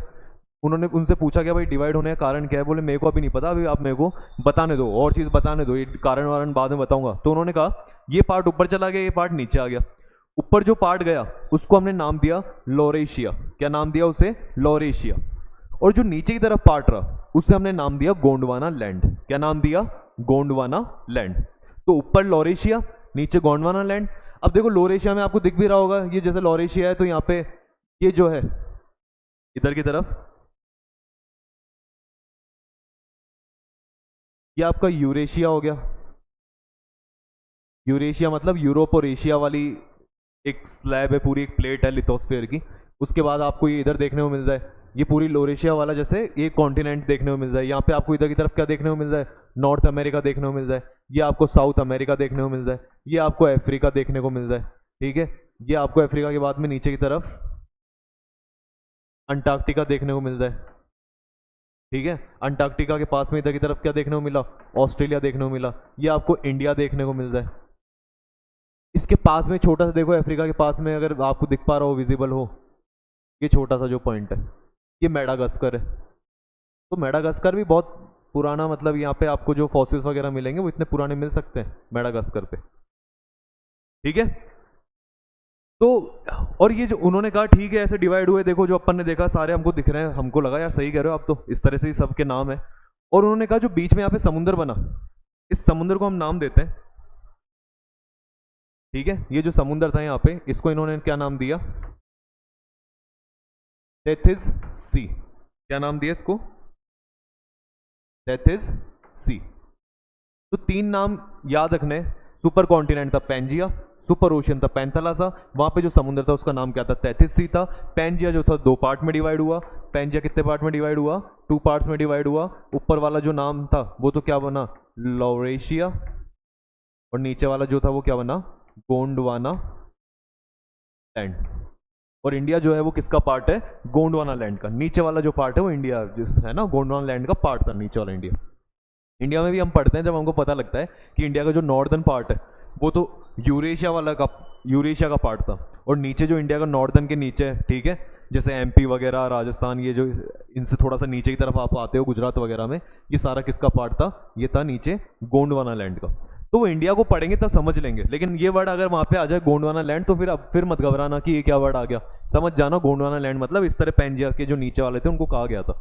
उन्होंने उनसे पूछा कि भाई डिवाइड होने का कारण क्या है, बोले मेरे को अभी नहीं पता, अभी आप मेरे को बताने दो, और चीज़ बताने दो, ये कारण वारण बाद में बताऊंगा। तो उन्होंने कहा ये पार्ट ऊपर चला गया, ये पार्ट नीचे आ गया। ऊपर जो पार्ट गया उसको हमने नाम दिया लॉरेशिया। क्या नाम दिया उसे, लॉरेशिया। और जो नीचे की तरफ पार्ट रहा उसे हमने नाम दिया गोंडवाना लैंड। क्या नाम दिया, गोंडवाना लैंड। तो ऊपर लॉरेशिया, नीचे गोंडवाना लैंड। अब देखो लॉरेशिया में आपको दिख भी रहा होगा, ये जैसे लॉरेशिया है तो यहाँ पे ये जो है इधर की तरफ ये आपका यूरेशिया हो गया। यूरेशिया मतलब यूरोप और एशिया वाली एक स्लैब है, पूरी एक प्लेट है लिथोस्फीयर की। उसके बाद आपको ये इधर देखने को मिल जाए, ये पूरी लोरेशिया वाला जैसे एक कॉन्टिनेंट देखने को मिल जाए। यहाँ पे आपको इधर की तरफ क्या देखने को मिल जाए, नॉर्थ अमेरिका देखने को मिल जाए। ये आपको साउथ अमेरिका देखने को मिल जाए। ये आपको अफ्रीका देखने को मिल जाए। ठीक है, ये आपको अफ्रीका के बाद में नीचे की तरफ अंटार्कटिका देखने को मिल जाए। ठीक है, अंटार्कटिका के पास में इधर की तरफ क्या देखने को मिला, ऑस्ट्रेलिया देखने को मिला। ये आपको इंडिया देखने को मिल जाए। इसके पास में छोटा सा देखो, अफ्रीका के पास में अगर आपको दिख पा रहा हो, विजिबल हो, ये छोटा सा जो पॉइंट है ये मेडागास्कर है। तो मेडागास्कर भी बहुत पुराना, मतलब यहाँ पे आपको जो फॉसिल्स वगैरह मिलेंगे वो इतने पुराने मिल सकते हैं मेडागास्कर पे। ठीक है, तो और ये जो उन्होंने कहा ठीक है ऐसे डिवाइड हुए, देखो जो अपन ने देखा सारे हमको दिख रहे हैं, हमको लगा यार सही कह रहे हो आप, तो इस तरह से ही सबके नाम है। और उन्होंने कहा जो बीच में यहाँ पे समुद्र बना, इस समुद्र को हम नाम देते हैं। ठीक है, ये जो समुद्र था यहाँ पे, इसको इन्होंने क्या नाम दिया, टेथिस सी। क्या नाम दिया इसको, टेथिस सी। तो तीन नाम याद रखने, सुपर कॉन्टिनेंट था पैंजिया, सुपर ओशियन था पैंथालासा, वहां पे जो समुद्र था उसका नाम क्या था, टेथिस सी था। पैंजिया जो था दो पार्ट में डिवाइड हुआ। पैंजिया कितने पार्ट में डिवाइड हुआ, टू पार्ट्स में डिवाइड हुआ। ऊपर वाला जो नाम था वो तो क्या बना, लॉरेशिया, और नीचे वाला जो था वो क्या बना, गोंडवाना लैंड। और इंडिया जो है वो किसका पार्ट है, गोंडवाना लैंड का। नीचे वाला जो पार्ट है वो इंडिया जिस है ना, गोंडवाना लैंड का पार्ट था नीचे वाला इंडिया। इंडिया में भी हम पढ़ते हैं जब हमको पता लगता है कि इंडिया का जो नॉर्दर्न पार्ट है वो तो यूरेशिया वाला का, यूरेशिया का पार्ट था। और नीचे जो इंडिया का नॉर्दर्न के नीचे है, ठीक है, जैसे एमपी वगैरह, राजस्थान, ये जो इनसे थोड़ा सा नीचे की तरफ आप आते हो, गुजरात वगैरह में, ये सारा किसका पार्ट था, ये था नीचे गोंडवाना लैंड का। तो वो इंडिया को पढ़ेंगे तब समझ लेंगे, लेकिन ये वर्ड अगर वहां पे आ जाए गोंडवाना लैंड तो फिर अब फिर मत घबराना कि ये क्या वर्ड आ गया, समझ जाना गोंडवाना लैंड मतलब इस तरह पैंजिया के जो नीचे वाले थे उनको कहा गया था,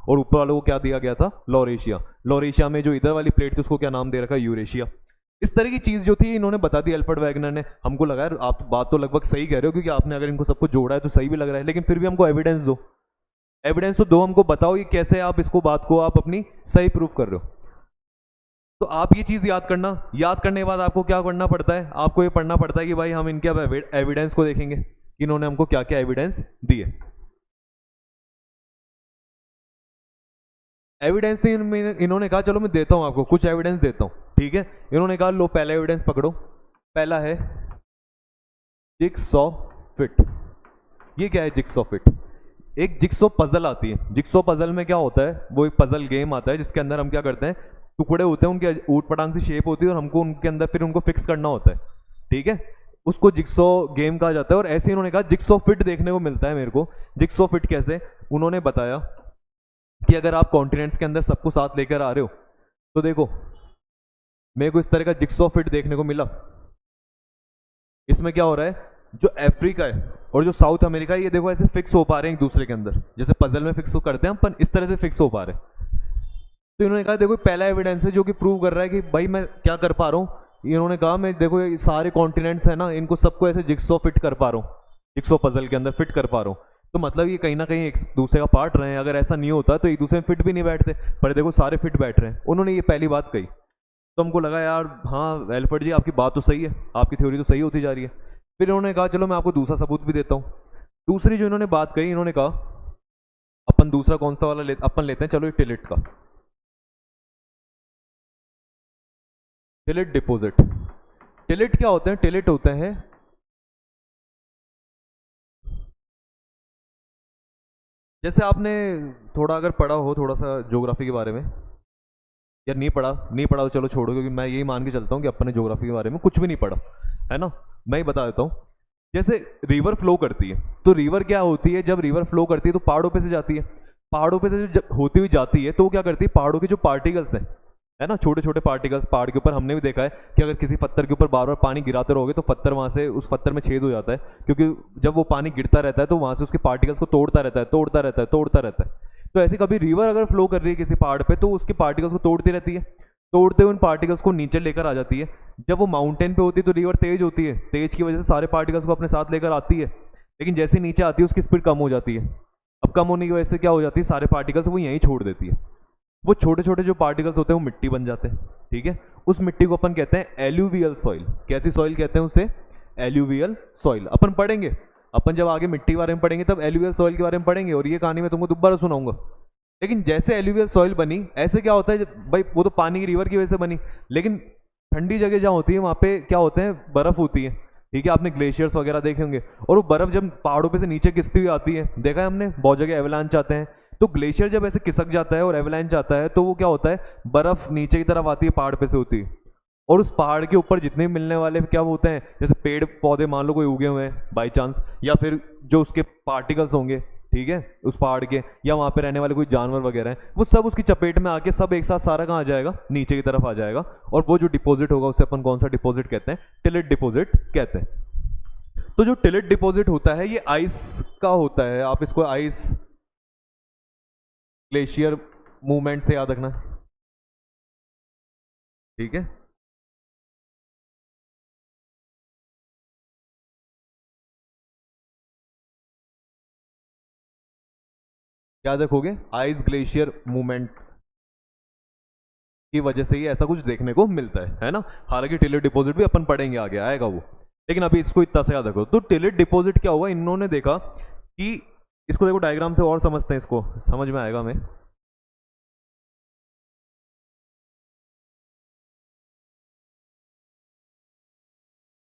और ऊपर वालों को क्या दिया गया था, लॉरेशिया। लॉरेशिया में जो इधर वाली प्लेट थी उसको क्या नाम दे रखा, यूरेशिया। इस तरह की चीज जो थी इन्होंने बता दी एल्फ्रेड वैगनर ने। हमको लगा यार आप बात तो लगभग सही कह रहे हो, क्योंकि आपने अगर इनको सबको जोड़ा है तो सही भी लग रहा है, लेकिन फिर भी हमको एविडेंस दो, एविडेंस तो दो, हमको बताओ ये कैसे आप इसको बात को आप अपनी सही प्रूव कर रहे हो। तो आप ये चीज याद करना, याद करने के बाद आपको क्या करना पड़ता है, आपको ये पढ़ना पड़ता है कि भाई हम इनके अब एविडेंस को देखेंगे कि इन्होंने हमको क्या क्या एविडेंस दिए। एविडेंस इन्होंने कहा चलो मैं देता हूं आपको कुछ एविडेंस देता हूं, ठीक है। इन्होंने कहा लो पहला एविडेंस पकड़ो, पहला है जिगसॉ फिट। ये क्या है जिगसॉ फिट, एक जिगसॉ पजल आती है। जिगसॉ पजल में क्या होता है, वो एक पजल गेम आता है जिसके अंदर हम क्या करते हैं, टुकड़े होते हैं उनके ऊट पटांग सी शेप होती है और हमको उनके अंदर फिर उनको फिक्स करना होता है, ठीक है, उसको जिगसॉ गेम कहा जाता है। और ऐसे इन्होंने कहा जिगसॉ फिट देखने को मिलता है मेरे को। जिगसॉ फिट कैसे, उन्होंने बताया कि अगर आप कॉन्टिनेंट्स के अंदर सबको साथ लेकर आ रहे हो तो देखो मेरे को इस तरह का जिगसॉ फिट देखने को मिला। इसमें क्या हो रहा है, जो अफ्रीका है और जो साउथ अमेरिका है ये देखो ऐसे फिक्स हो पा रहे हैं एक दूसरे के अंदर, जैसे पजल में फिक्स करते हैं अपन, इस तरह से फिक्स हो पा रहे हैं। तो इन्होंने कहा देखो पहला एविडेंस है जो कि प्रूव कर रहा है कि भाई मैं क्या कर पा रहा हूँ। इन्होंने कहा मैं देखो ये सारे कॉन्टिनेंट्स है ना, इनको सबको ऐसे जिगसॉ फिट कर पा रहा हूँ, जिगसॉ पजल के अंदर फिट कर पा रहा हूँ। तो मतलब ये कहीं ना कहीं एक दूसरे का पार्ट रहे हैं। अगर ऐसा नहीं होता तो एक दूसरे में फिट भी नहीं बैठते, पर देखो सारे फिट बैठ रहे हैं। उन्होंने ये पहली बात कही तो हमको लगा यार हाँ एल्फ्रेड जी आपकी बात तो सही है, आपकी थ्योरी तो सही होती जा रही है। फिर इन्होंने कहा चलो मैं आपको दूसरा सबूत भी देता हूँ। दूसरी जो इन्होंने बात कही, इन्होंने कहा अपन दूसरा कौन सा वाला अपन लेते हैं, चलो टिलिट का, टिलिट डिपॉजिट। टिलिट क्या होते हैं? टिलिट होते हैं जैसे आपने थोड़ा अगर पढ़ा हो थोड़ा सा ज्योग्राफी के बारे में, या नहीं पढ़ा, नहीं पढ़ा तो चलो छोड़ो, क्योंकि मैं यही मान के चलता हूँ कि अपन ने ज्योग्राफी के बारे में कुछ भी नहीं पढ़ा है ना। मैं ही बता देता हूँ। जैसे रिवर फ्लो करती है, तो रिवर क्या होती है, जब रिवर फ्लो करती है तो पहाड़ों पे से जाती है, पहाड़ों पे से जब होती हुई जाती है तो वो क्या करती है, पहाड़ों के जो पार्टिकल्स हैं, है ना, छोटे छोटे पार्टिकल्स पहाड़ के ऊपर, हमने भी देखा है कि अगर किसी पत्थर के ऊपर बार बार पानी गिराते रहोगे तो पत्थर वहां से, उस पत्थर में छेद हो जाता है, क्योंकि जब वो पानी गिरता रहता है तो वहां से उसके पार्टिकल्स को तोड़ता रहता है, तोड़ता रहता है, तोड़ता रहता है। तो ऐसे कभी रिवर अगर फ्लो कर रही है किसी पहाड़ पे तो उसके पार्टिकल्स को तोड़ती रहती है, तोड़ते हुए उन पार्टिकल्स को नीचे लेकर आ जाती है। जब वो माउंटेन पे होती है तो रिवर तेज होती है, तेज की वजह से सारे पार्टिकल्स को अपने साथ लेकर आती है, लेकिन जैसे नीचे आती है उसकी स्पीड कम हो जाती है। अब कम होने की वजह से क्या हो जाती है, सारे पार्टिकल्स वो यहीं छोड़ देती है। वो छोटे छोटे जो पार्टिकल्स होते हैं वो मिट्टी बन जाते हैं, ठीक है। उस मिट्टी को अपन कहते हैं एल्यूवियल सॉइल। कैसी सॉइल कहते हैं उसे? Alluvial soil. अपन पढ़ेंगे, अपन जब आगे मिट्टी के बारे में पढ़ेंगे तब एल्यूवियल सॉइल के बारे में पढ़ेंगे, और ये कहानी मैं तुमको दोबारा सुनाऊंगा। लेकिन जैसे एल्यूवियल सॉइल बनी, ऐसे क्या होता है भाई, वो तो पानी की रिवर की वजह से बनी, लेकिन ठंडी जगह जहाँ होती है वहाँ पे क्या होते हैं, बर्फ होती है, ठीक है। आपने ग्लेशियर्स वगैरह देखे होंगे, और वो बर्फ जब पहाड़ों पे से नीचे खिसती हुई आती है, देखा है हमने, बहुत जगह एवलांच आते हैं। तो ग्लेशियर जब ऐसे खिसक जाता है और एवलांच आता है तो वो क्या होता है, बर्फ नीचे की तरफ आती है, पहाड़ पे से होती है, और उस पहाड़ के ऊपर जितने भी मिलने वाले क्या होते हैं, जैसे पेड़ पौधे मान लो कोई उगे हुए हैं बाई चांस, या फिर जो उसके पार्टिकल्स होंगे, ठीक है, उस पहाड़ के, या वहाँ पे रहने वाले कोई जानवर वगैरह हैं, वो सब उसकी चपेट में आके सब एक साथ सारा कहाँ आ जाएगा, नीचे की तरफ आ जाएगा। और वो जो डिपॉजिट होगा उसे अपन कौन सा डिपॉजिट कहते हैं? टिलिट डिपॉजिट कहते हैं। तो जो टिलिट डिपॉजिट होता है ये आइस का होता है, आप इसको आइस ग्लेशियर मूवमेंट से याद रखना, ठीक है। याद रखोगे, आइस ग्लेशियर मूवमेंट की वजह से ही ऐसा कुछ देखने को मिलता है ना। हालांकि टिलिट डिपॉजिट भी अपन पढ़ेंगे, आगे आएगा वो, लेकिन अभी इसको इतना से याद रखो। तो टिलिट डिपॉजिट क्या हुआ, इन्होंने देखा कि इसको देखो डायग्राम से और समझते हैं, इसको समझ में आएगा हमें।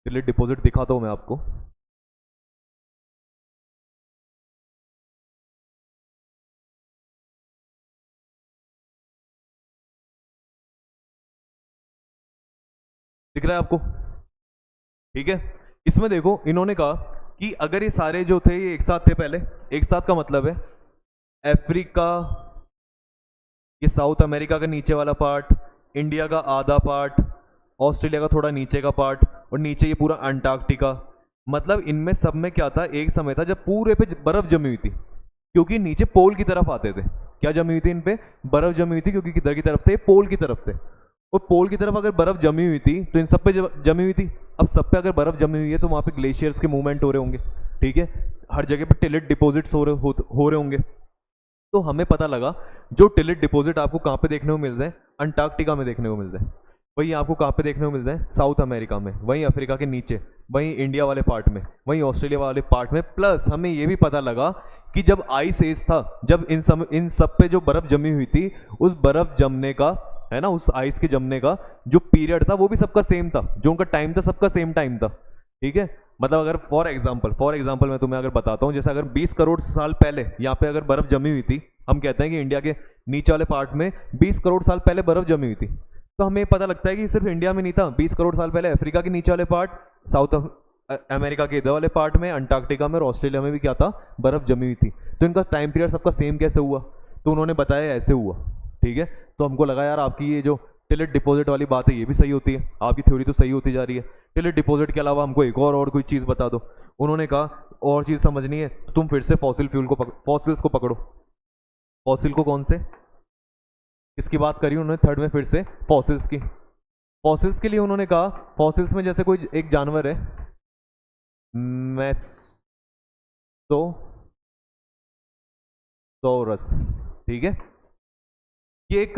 टिलिट डिपॉजिट दिखाता हूं मैं आपको। दिख रहा है आपको? ठीक है। इसमें देखो इन्होंने कहा कि अगर ये सारे जो थे ये एक साथ थे, पहले एक साथ का मतलब है अफ्रीका, ये साउथ अमेरिका का नीचे वाला पार्ट, इंडिया का आधा पार्ट, ऑस्ट्रेलिया का थोड़ा नीचे का पार्ट, और नीचे ये पूरा अंटार्कटिका। मतलब इनमें सब में क्या था, एक समय था जब पूरे पे बर्फ जमी हुई थी, क्योंकि नीचे पोल की तरफ आते थे। क्या जमी हुई थी इन पे? बर्फ जमी हुई थी, क्योंकि किधर की तरफ थे? पोल की तरफ थे। और पोल की तरफ अगर बर्फ जमी हुई थी तो इन सब पे जमी हुई थी। अब सब पे अगर बर्फ जमी हुई है तो वहां पे ग्लेशियर्स के मूवमेंट हो रहे होंगे, ठीक है। हर जगह पे टिलिट डिपॉजिट्स हो रहे होंगे। तो हमें पता लगा जो टिलिट डिपॉजिट आपको कहाँ पे देखने को मिल रहे हैं, अंटार्कटिका में देखने को मिल रहे हैं। वही आपको कहाँ पे देखने को मिल रहे हैं, साउथ अमेरिका में, वहीं अफ्रीका के नीचे, वहीं इंडिया वाले पार्ट में, वहीं ऑस्ट्रेलिया वाले पार्ट में। प्लस हमें ये भी पता लगा कि जब आइस एज था, जब इन सब पे जो बर्फ जमी हुई थी, उस बर्फ जमने का, है ना, उस आइस के जमने का जो पीरियड था वो भी सबका सेम था, जो उनका टाइम था सबका सेम टाइम था, ठीक है। मतलब अगर फॉर एग्जांपल मैं तुम्हें अगर बताता हूँ, जैसे अगर 20 करोड़ साल पहले यहाँ पे अगर बर्फ जमी हुई थी, हम कहते हैं कि इंडिया के नीचे वाले पार्ट में 20 करोड़ साल पहले बर्फ जमी हुई थी, तो हमें पता लगता है कि सिर्फ इंडिया में नहीं था, 20 करोड़ साल पहले अफ्रीका के नीचे वाले पार्ट, साउथ अमेरिका के इधर वाले पार्ट में, अंटार्कटिका में और ऑस्ट्रेलिया में भी क्या था, बर्फ जमी हुई थी। तो इनका टाइम पीरियड सबका सेम कैसे हुआ? तो उन्होंने बताया ऐसे हुआ, ठीक है। तो हमको लगा यार आपकी ये जो टिलिट डिपॉजिट वाली बात है ये भी सही होती है, आपकी थ्योरी तो सही होती जा रही है। टिलिट डिपॉजिट के अलावा हमको एक और कोई चीज़ बता दो। उन्होंने कहा और चीज़ समझनी है तो तुम फिर से फॉसिल फ्यूल को फॉसिल्स को पकड़ो। फॉसिल को कौन से, इसकी बात करी उन्होंने थर्ड में, फिर से फॉसिल्स की। फॉसिल्स के लिए उन्होंने कहा फॉसिल्स में जैसे कोई एक जानवर है, मैसोसोरस, ठीक है। ये एक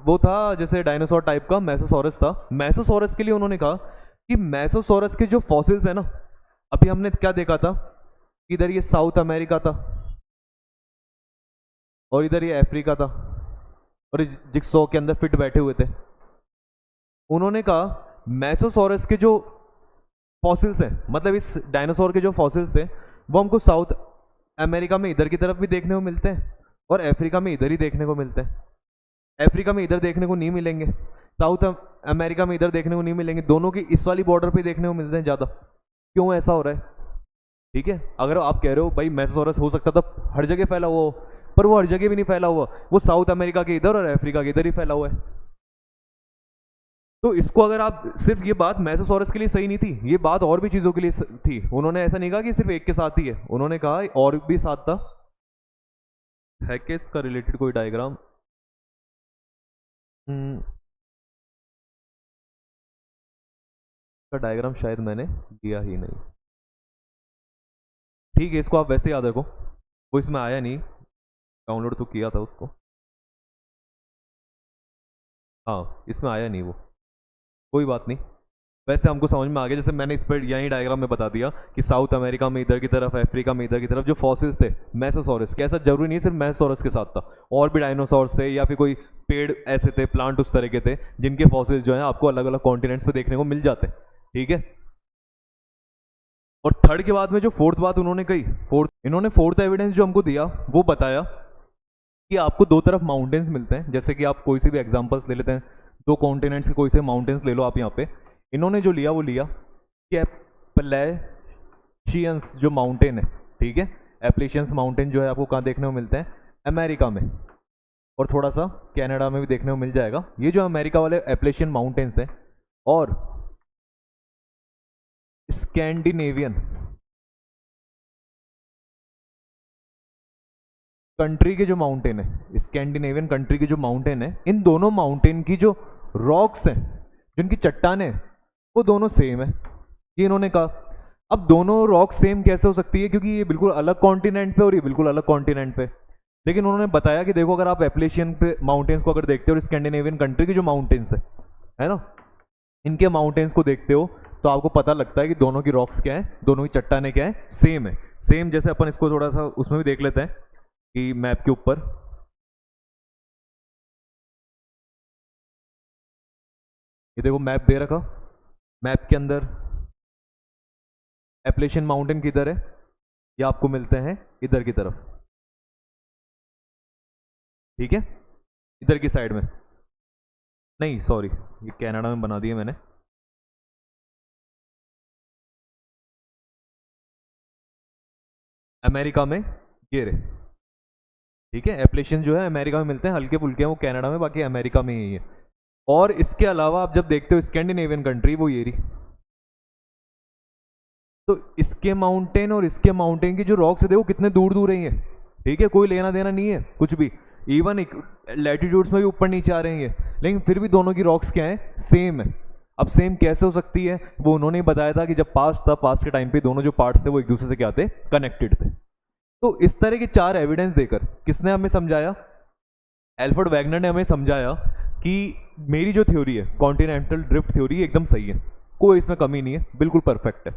वो था जैसे डायनासोर टाइप का, मैसोसोरस था। मैसोसोरस के लिए उन्होंने कहा कि मैसोसोरस के जो फॉसिल्स है ना, अभी हमने क्या देखा था, इधर ये साउथ अमेरिका था, और इधर ये अफ्रीका था, और जिक्सॉ के अंदर फिट बैठे हुए थे। उन्होंने कहा मेसोसॉरस के जो फॉसिल्स हैं, मतलब इस डायनासोर के जो फॉसिल्स थे, वो हमको साउथ अमेरिका में इधर की तरफ भी देखने को मिलते हैं और अफ्रीका में इधर ही देखने को मिलते हैं। अफ्रीका में इधर देखने को नहीं मिलेंगे, साउथ अमेरिका में इधर देखने को नहीं मिलेंगे, दोनों की इस वाली बॉर्डर पे देखने को मिलते हैं ज़्यादा। क्यों ऐसा हो रहा है? ठीक है, अगर आप कह रहे हो भाई मेसोसॉरस हो सकता था हर जगह फैला हुआ हो, पर वो हर जगह भी नहीं फैला हुआ, वो साउथ अमेरिका के इधर और अफ्रीका के इधर ही फैला हुआ है। तो इसको अगर आप सिर्फ, ये बात मेसोसॉरस के लिए सही नहीं थी, ये बात और भी चीज़ों के लिए थी। उन्होंने ऐसा नहीं कहा कि सिर्फ एक के साथ ही है, उन्होंने कहा और भी साथ था। है कि इसका रिलेटेड कोई डायग्राम? का डायग्राम शायद मैंने दिया ही नहीं। ठीक है, इसको आप वैसे याद रखो, वो इसमें आया नहीं, डाउनलोड तो किया था उसको। हाँ, इसमें आया नहीं वो, कोई बात नहीं। वैसे हमको समझ में आ गया, जैसे मैंने इस पर यही डायग्राम में बता दिया कि साउथ अमेरिका में इधर की तरफ, अफ्रीका में इधर की तरफ जो फॉसिल्स थे मेसोसॉरस के, ऐसा जरूरी नहीं सिर्फ मेसोसॉरस के साथ था, और भी डायनासोर्स थे या फिर कोई पेड़ ऐसे थे, प्लांट उस तरह के थे जिनके फॉसिल्स जो है आपको अलग अलग कॉन्टिनेंट्स पे देखने को मिल जाते हैं। ठीक है, और थर्ड के बाद में जो फोर्थ बात उन्होंने कही, फोर्थ एविडेंस जो हमको दिया वो बताया कि आपको दो तरफ माउंटेन्स मिलते हैं। जैसे कि आप कोई से भी एग्जांपल्स ले लेते हैं, दो कॉन्टिनेंट्स के कोई से माउंटेन्स ले लो आप यहाँ पे। इन्होंने जो लिया वो लिया कि एप्लेशियंस जो माउंटेन है, ठीक है, एप्लेशियंस माउंटेन जो है आपको कहाँ देखने को मिलते हैं? अमेरिका में, और थोड़ा सा कनाडा में भी देखने को मिल जाएगा। ये जो अमेरिका वाले एप्लेशियन माउंटेन्स हैं और स्कैंडिनेवियन कंट्री के जो माउंटेन है, स्कैंडिनेवियन कंट्री के जो माउंटेन है, इन दोनों माउंटेन की जो रॉक्स हैं, जिनकी चट्टानें हैं, वो दोनों सेम है, ये इन्होंने कहा। अब दोनों रॉक सेम कैसे हो सकती है? क्योंकि ये बिल्कुल अलग कॉन्टिनेंट पे और ये बिल्कुल अलग कॉन्टिनेंट पे। लेकिन उन्होंने बताया कि देखो, अगर आप एप्लेशियन पे माउंटेन्स को अगर देखते हो और स्कैंडिनेवियन कंट्री की जो माउंटेन्स है ना, इनके माउंटेन्स को देखते हो तो आपको पता लगता है कि दोनों की रॉक्स क्या है, दोनों की चट्टानें क्या है, सेम है। सेम जैसे अपन इसको थोड़ा सा उसमें भी देख लेते हैं कि मैप के ऊपर ये देखो मैप दे रखा, मैप के अंदर एप्लेशियन माउंटेन किधर है, ये आपको मिलते हैं इधर की तरफ, ठीक है, इधर की साइड में। नहीं सॉरी, ये कनाडा में बना दिया मैंने। अमेरिका में ये रहे, ठीक है, एप्लेशियन जो है अमेरिका में मिलते हैं, हल्के फुल्के हैं वो कनाडा में, बाकी अमेरिका में ही है। और इसके अलावा आप जब देखते हो स्कैंडिनेवियन कंट्री, वो ये रही, तो इसके माउंटेन और इसके माउंटेन की जो रॉक्स है देखो कितने दूर दूर है, ठीक है, कोई लेना देना नहीं है कुछ भी, इवन लैटिट्यूड्स में भी ऊपर नीचे आ रहे हैं, लेकिन फिर भी दोनों की रॉक्स क्या है? सेम है। अब सेम कैसे हो सकती है? वो उन्होंने बताया था कि जब पास्ट था, पास्ट के टाइम पे दोनों जो पार्ट्स थे वो एक दूसरे से क्या थे? कनेक्टेड थे। तो इस तरह के चार एविडेंस देकर किसने हमें समझाया? एल्फ्रेड वैगनर ने हमें समझाया कि मेरी जो थ्योरी है, कॉन्टिनेंटल ड्रिफ्ट थ्योरी, एकदम सही है, कोई इसमें कमी नहीं है, बिल्कुल परफेक्ट है।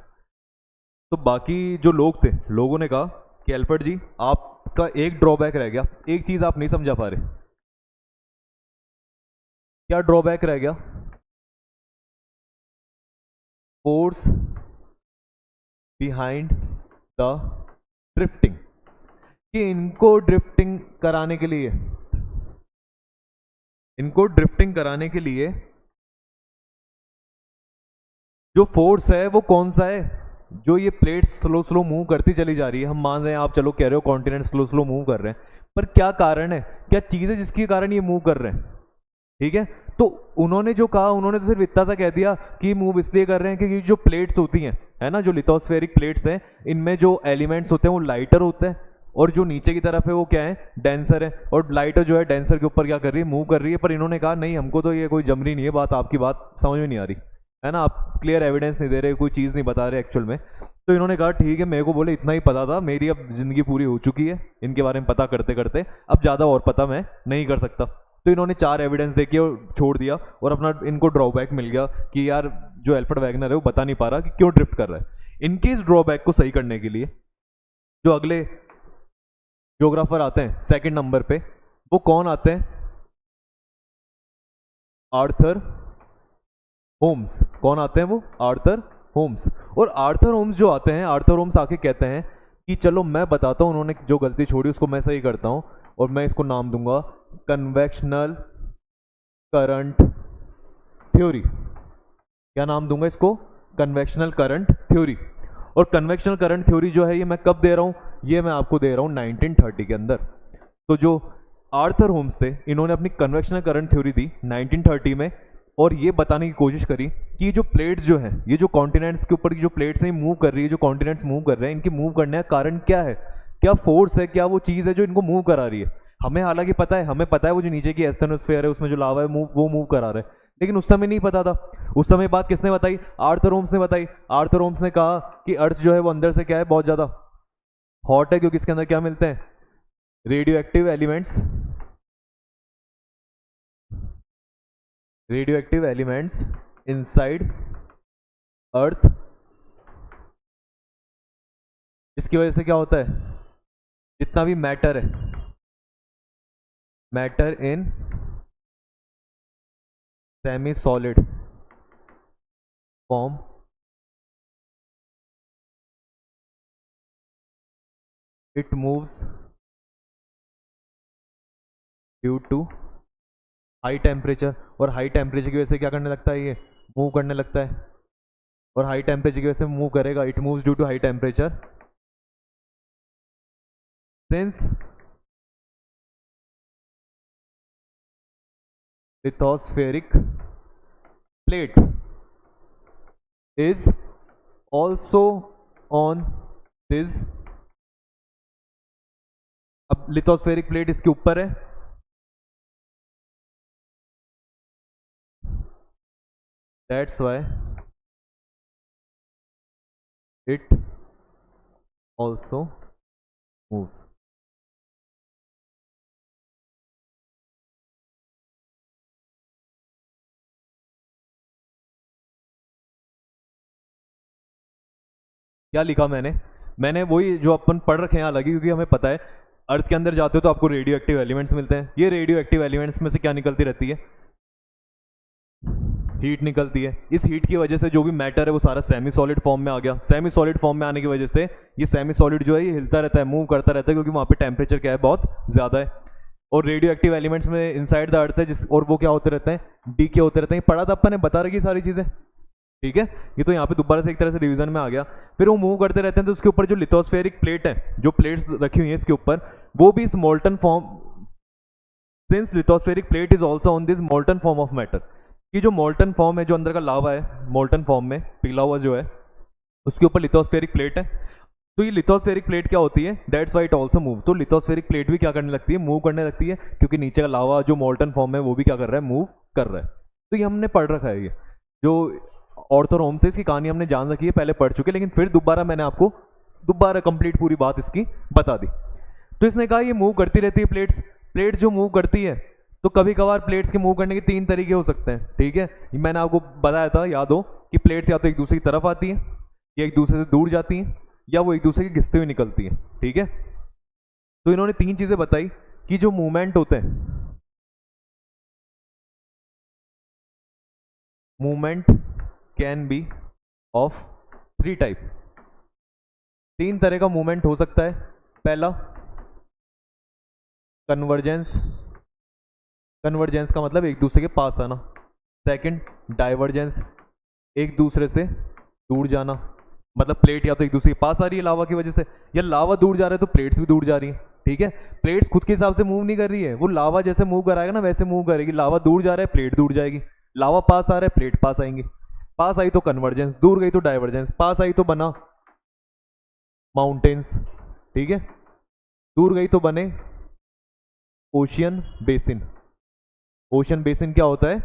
तो बाकी जो लोग थे, लोगों ने कहा कि एल्फ्रेड जी आपका एक ड्रॉबैक रह गया, एक चीज आप नहीं समझा पा रहे। क्या ड्रॉबैक रह गया? फोर्स बिहाइंड द ड्रिफ्टिंग, कि इनको ड्रिफ्टिंग कराने के लिए, इनको ड्रिफ्टिंग कराने के लिए जो फोर्स है वो कौन सा है? जो ये प्लेट्स स्लो स्लो मूव करती चली जा रही है, हम मान रहे हैं, आप चलो कह रहे हो कॉन्टिनेंट स्लो स्लो मूव कर रहे हैं, पर क्या कारण है, क्या चीज है जिसके कारण ये मूव कर रहे हैं? ठीक है, तो उन्होंने जो कहा, उन्होंने तो सिर्फ इतना सा कह दिया कि मूव इसलिए कर रहे हैं क्योंकि जो प्लेट्स होती हैं, है ना, जो लिथोस्फेरिक प्लेट्स हैं, इनमें जो एलिमेंट्स होते हैं वो लाइटर होते हैं, और जो नीचे की तरफ है वो क्या है? डेंसर है, और लाइटर जो है डेंसर के ऊपर क्या कर रही है? मूव कर रही है। पर इन्होंने कहा नहीं, हमको तो ये कोई जम रही नहीं है बात, आपकी बात समझ में नहीं आ रही है ना, आप क्लियर एविडेंस नहीं दे रहे, कोई चीज़ नहीं बता रहे एक्चुअल में। तो इन्होंने कहा ठीक है, मेरे को बोले इतना ही पता था, मेरी अब जिंदगी पूरी हो चुकी है इनके बारे में पता करते करते, अब ज़्यादा और पता मैं नहीं कर सकता। तो इन्होंने चार एविडेंस देके छोड़ दिया, और अपना इनको ड्रॉबैक मिल गया कि यार जो एल्फ्रेड वैगनर है वो बता नहीं पा रहा कि क्यों ड्रिफ्ट कर रहा है। इनके इस ड्रॉबैक को सही करने के लिए जो अगले ज्योग्राफर आते हैं सेकंड नंबर पे, वो कौन आते हैं? Arthur Holmes. कौन आते हैं वो? Arthur Holmes. और आर्थर होम्स जो आते हैं, आर्थर होम्स आके कहते हैं कि चलो मैं बताता हूँ उन्होंने जो गलती छोड़ी उसको मैं सही करता हूँ, और मैं इसको नाम दूंगा कन्वेक्शनल करंट थ्योरी। क्या नाम दूंगा इसको? Convectional current theory. और कन्वेक्शनल करंट थ्योरी जो है ये मैं कब दे रहा हूँ? ये मैं आपको दे रहा हूँ 1930 के अंदर। तो जो आर्थर होम्स थे इन्होंने अपनी कन्वेक्शनल करंट थ्योरी दी 1930 में, और ये बताने की कोशिश करी कि ये जो प्लेट्स जो हैं, ये जो कॉन्टिनेंट्स के ऊपर की जो प्लेट्स हैं मूव कर रही है, जो कॉन्टिनेंट्स मूव कर रहे हैं, इनके मूव करने का कारण क्या है? क्या फोर्स है, क्या वो चीज़ है जो इनको मूव करा रही है? हमें हालांकि पता है, हमें पता है वो जो नीचे की एस्थेनोस्फेयर है उसमें जो लावा है वो मूव करा रहा है, लेकिन उस समय नहीं पता था। उस समय बात किसने बताई? आर्थर होम्स ने बताई। आर्थर होम्स ने कहा कि अर्थ जो है वो अंदर से क्या है, बहुत ज़्यादा हॉट है, क्योंकि इसके अंदर क्या मिलते हैं? Radioactive elements. Radioactive elements inside earth. इसकी वजह से क्या होता है? जितना भी मैटर है, matter in semi solid form it moves due to high temperature. और हाई टेम्परेचर की वजह से क्या करने लगता है? ये मूव करने लगता है, और हाई टेम्परेचर की वजह से मूव करेगा। It moves due to high temperature since lithospheric plate is also on this. अब लिथोस्फेरिक प्लेट इसके ऊपर है, that's why it also moves. क्या लिखा मैंने? मैंने वही जो अपन पढ़ रखे हैं, हालांकि क्योंकि हमें पता है अर्थ के अंदर जाते हो तो आपको रेडियो एक्टिव एलिमेंट्स मिलते हैं। ये रेडियो एक्टिव एलिमेंट्स में से क्या निकलती रहती है? हीट निकलती है। इस हीट की वजह से जो भी मैटर है वो सारा सेमी सॉलिड फॉर्म में आ गया। सेमी सॉलिड फॉर्म में आने की वजह से ये सेमी सॉलिड जो है ये हिलता रहता है, मूव करता रहता है, क्योंकि वहाँ पे टेम्परेचर क्या है, बहुत ज़्यादा है। और रेडियो एक्टिव एलिमेंट्स में इनसाइड द अर्थ है जिस, और वो क्या होते रहते हैं? डीके होते रहते हैं। पढ़ा था अपन ने, बता रखी सारी चीज़ें, ठीक है। ये तो यहाँ पे दोबारा से एक तरह से डिवीजन में आ गया। फिर वो मूव करते रहते हैं तो उसके ऊपर जो लिथोस्फेरिक प्लेट है, जो प्लेट्स रखी हुई है इसके ऊपर, वो भी इस molten form, since lithospheric plate is also on this molten form of matter. ये जो मोल्टन फॉर्म है, जो अंदर का लावा है मोल्टन फॉर्म में पिघला हुआ जो है, उसके ऊपर लिथोस्फेरिक प्लेट है। तो ये लिथोस्फेरिक प्लेट क्या होती है? That's why it also move. तो लिथोस्फेरिक प्लेट भी क्या करने लगती है? मूव करने लगती है, क्योंकि नीचे का लावा जो मोल्टन फॉर्म है वो भी क्या कर रहा है? मूव कर रहा है। तो ये हमने पढ़ रखा है। ये जो ऑर्थर होम्स है इसकी कहानी हमने जान रखी है, पहले पढ़ चुके, लेकिन फिर दोबारा मैंने आपको दोबारा कंप्लीट पूरी बात इसकी बता दी। तो इसने कहा ये मूव करती रहती है प्लेट्स। प्लेट जो मूव करती है, तो कभी कभार प्लेट्स के मूव करने के तीन तरीके हो सकते हैं, ठीक है। मैंने आपको बताया था, याद हो, कि प्लेट्स या तो एक दूसरे की तरफ आती हैं, या एक दूसरे से दूर जाती हैं, या वो एक दूसरे के घिसते हुए निकलती हैं, ठीक है। तो इन्होंने तीन चीजें बताई कि जो मूवमेंट होते हैं, movement can be of three type. तीन तरह का मूवमेंट हो सकता है। पहला कन्वर्जेंस, कन्वर्जेंस का मतलब एक दूसरे के पास आना। सेकंड डाइवर्जेंस, एक दूसरे से दूर जाना, मतलब प्लेट या तो एक दूसरे के पास आ रही है लावा की वजह से, या लावा दूर जा रहा है तो प्लेट्स भी दूर जा रही है, ठीक है। प्लेट्स खुद के हिसाब से मूव नहीं कर रही है, वो लावा जैसे मूव कराएगा ना वैसे मूव करेगी। लावा दूर जा रहा है, प्लेट दूर जाएगी। लावा पास आ रहा है, प्लेट पास आएंगी। पास आई तो कन्वर्जेंस, दूर गई तो डाइवर्जेंस। पास आई तो बना माउंटेन्स, ठीक है, दूर गई तो बने ओशियन बेसिन। ओशियन बेसिन क्या होता है?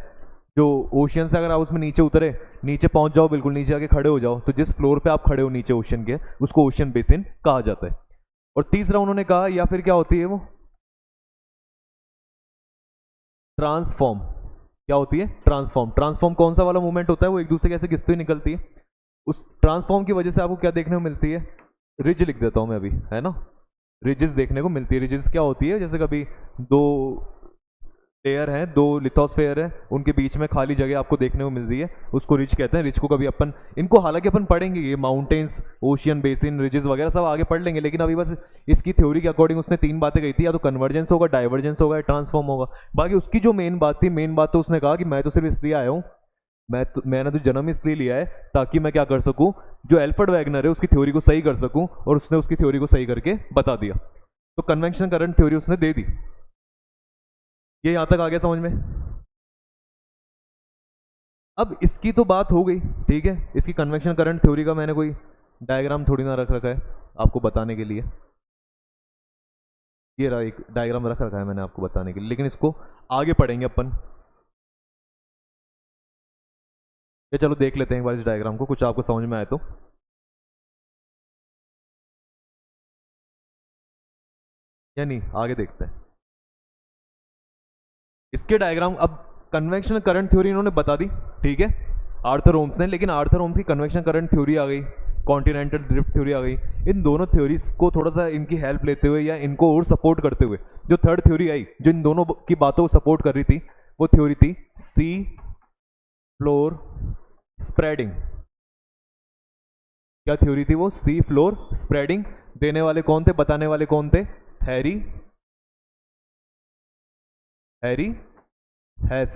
जो ओशियन से अगर आप उसमें नीचे उतरे, नीचे पहुंच जाओ, बिल्कुल नीचे आके खड़े हो जाओ, तो जिस फ्लोर पे आप खड़े हो नीचे ओशियन के, उसको ओशियन बेसिन कहा जाता है। और तीसरा उन्होंने कहा, या फिर क्या होती है वो, ट्रांसफॉर्म। क्या होती है? ट्रांसफॉर्म। ट्रांसफॉर्म कौन सा वाला मूवमेंट होता है? वो एक दूसरे कैसे घिसती हुई निकलती है। उस ट्रांसफॉर्म की वजह से आपको क्या देखने को मिलती है? रिज लिख देता हूं मैं अभी, है ना। रिजेस देखने को मिलती है। रिजेस क्या होती है, जैसे कभी दो लेयर हैं, दो लिथोस्फेयर है, उनके बीच में खाली जगह आपको देखने को मिल रही है, उसको रिज कहते हैं। रिज को कभी अपन, इनको हालांकि अपन पढ़ेंगे, ये माउंटेन्स, ओशियन बेसिन, रिजेस वगैरह सब आगे पढ़ लेंगे, लेकिन अभी बस इसकी थ्योरी के अकॉर्डिंग उसने 3 बातें कही थी, या तो कन्वर्जेंस होगा, डाइवर्जेंस होगा, या ट्रांसफॉर्म होगा। बाकी उसकी जो मेन बात थी, मेन बात तो उसने कहा कि मैं तो सिर्फ इसलिए आया हूँ, मैंने तो जन्म इसलिए लिया है ताकि मैं क्या कर सकूं, जो एल्फ्रेड वैगनर है उसकी थ्योरी को सही कर सकूं, और उसने उसकी थ्योरी को सही करके बता दिया। तो कन्वेंशन करंट थ्योरी उसने दे दी। ये यहां तक आ गया समझ में। अब इसकी तो बात हो गई, ठीक है। इसकी कन्वेक्शन करंट थ्योरी का मैंने कोई डायग्राम थोड़ी ना रख रखा है आपको बताने के लिए, ये रहा एक डायग्राम रख रखा है मैंने आपको बताने के लिए, लेकिन इसको आगे पढ़ेंगे अपन। ये चलो देख लेते हैं एक बार इस डायग्राम को, कुछ आपको समझ में आए तो। या नहीं, आगे देखते हैं इसके डायग्राम। अब कन्वेक्शन करंट थ्योरी इन्होंने बता दी, ठीक है, आर्थर ओम्स ने, लेकिन आर्थर ओम्स की कन्वेक्शन करंट थ्योरी आ गई, कॉन्टिनेंटल ड्रिफ्ट थ्योरी आ गई। इन दोनों थ्योरीज को थोड़ा सा इनकी हेल्प लेते हुए या इनको और सपोर्ट करते हुए जो थर्ड थ्योरी आई, जो इन दोनों की बातों को सपोर्ट कर रही थी, वो थ्योरी थी सी फ्लोर स्प्रेडिंग। क्या थ्योरी थी वो? Sea floor spreading. देने वाले कौन थे, बताने वाले कौन थे? हैरी हैस।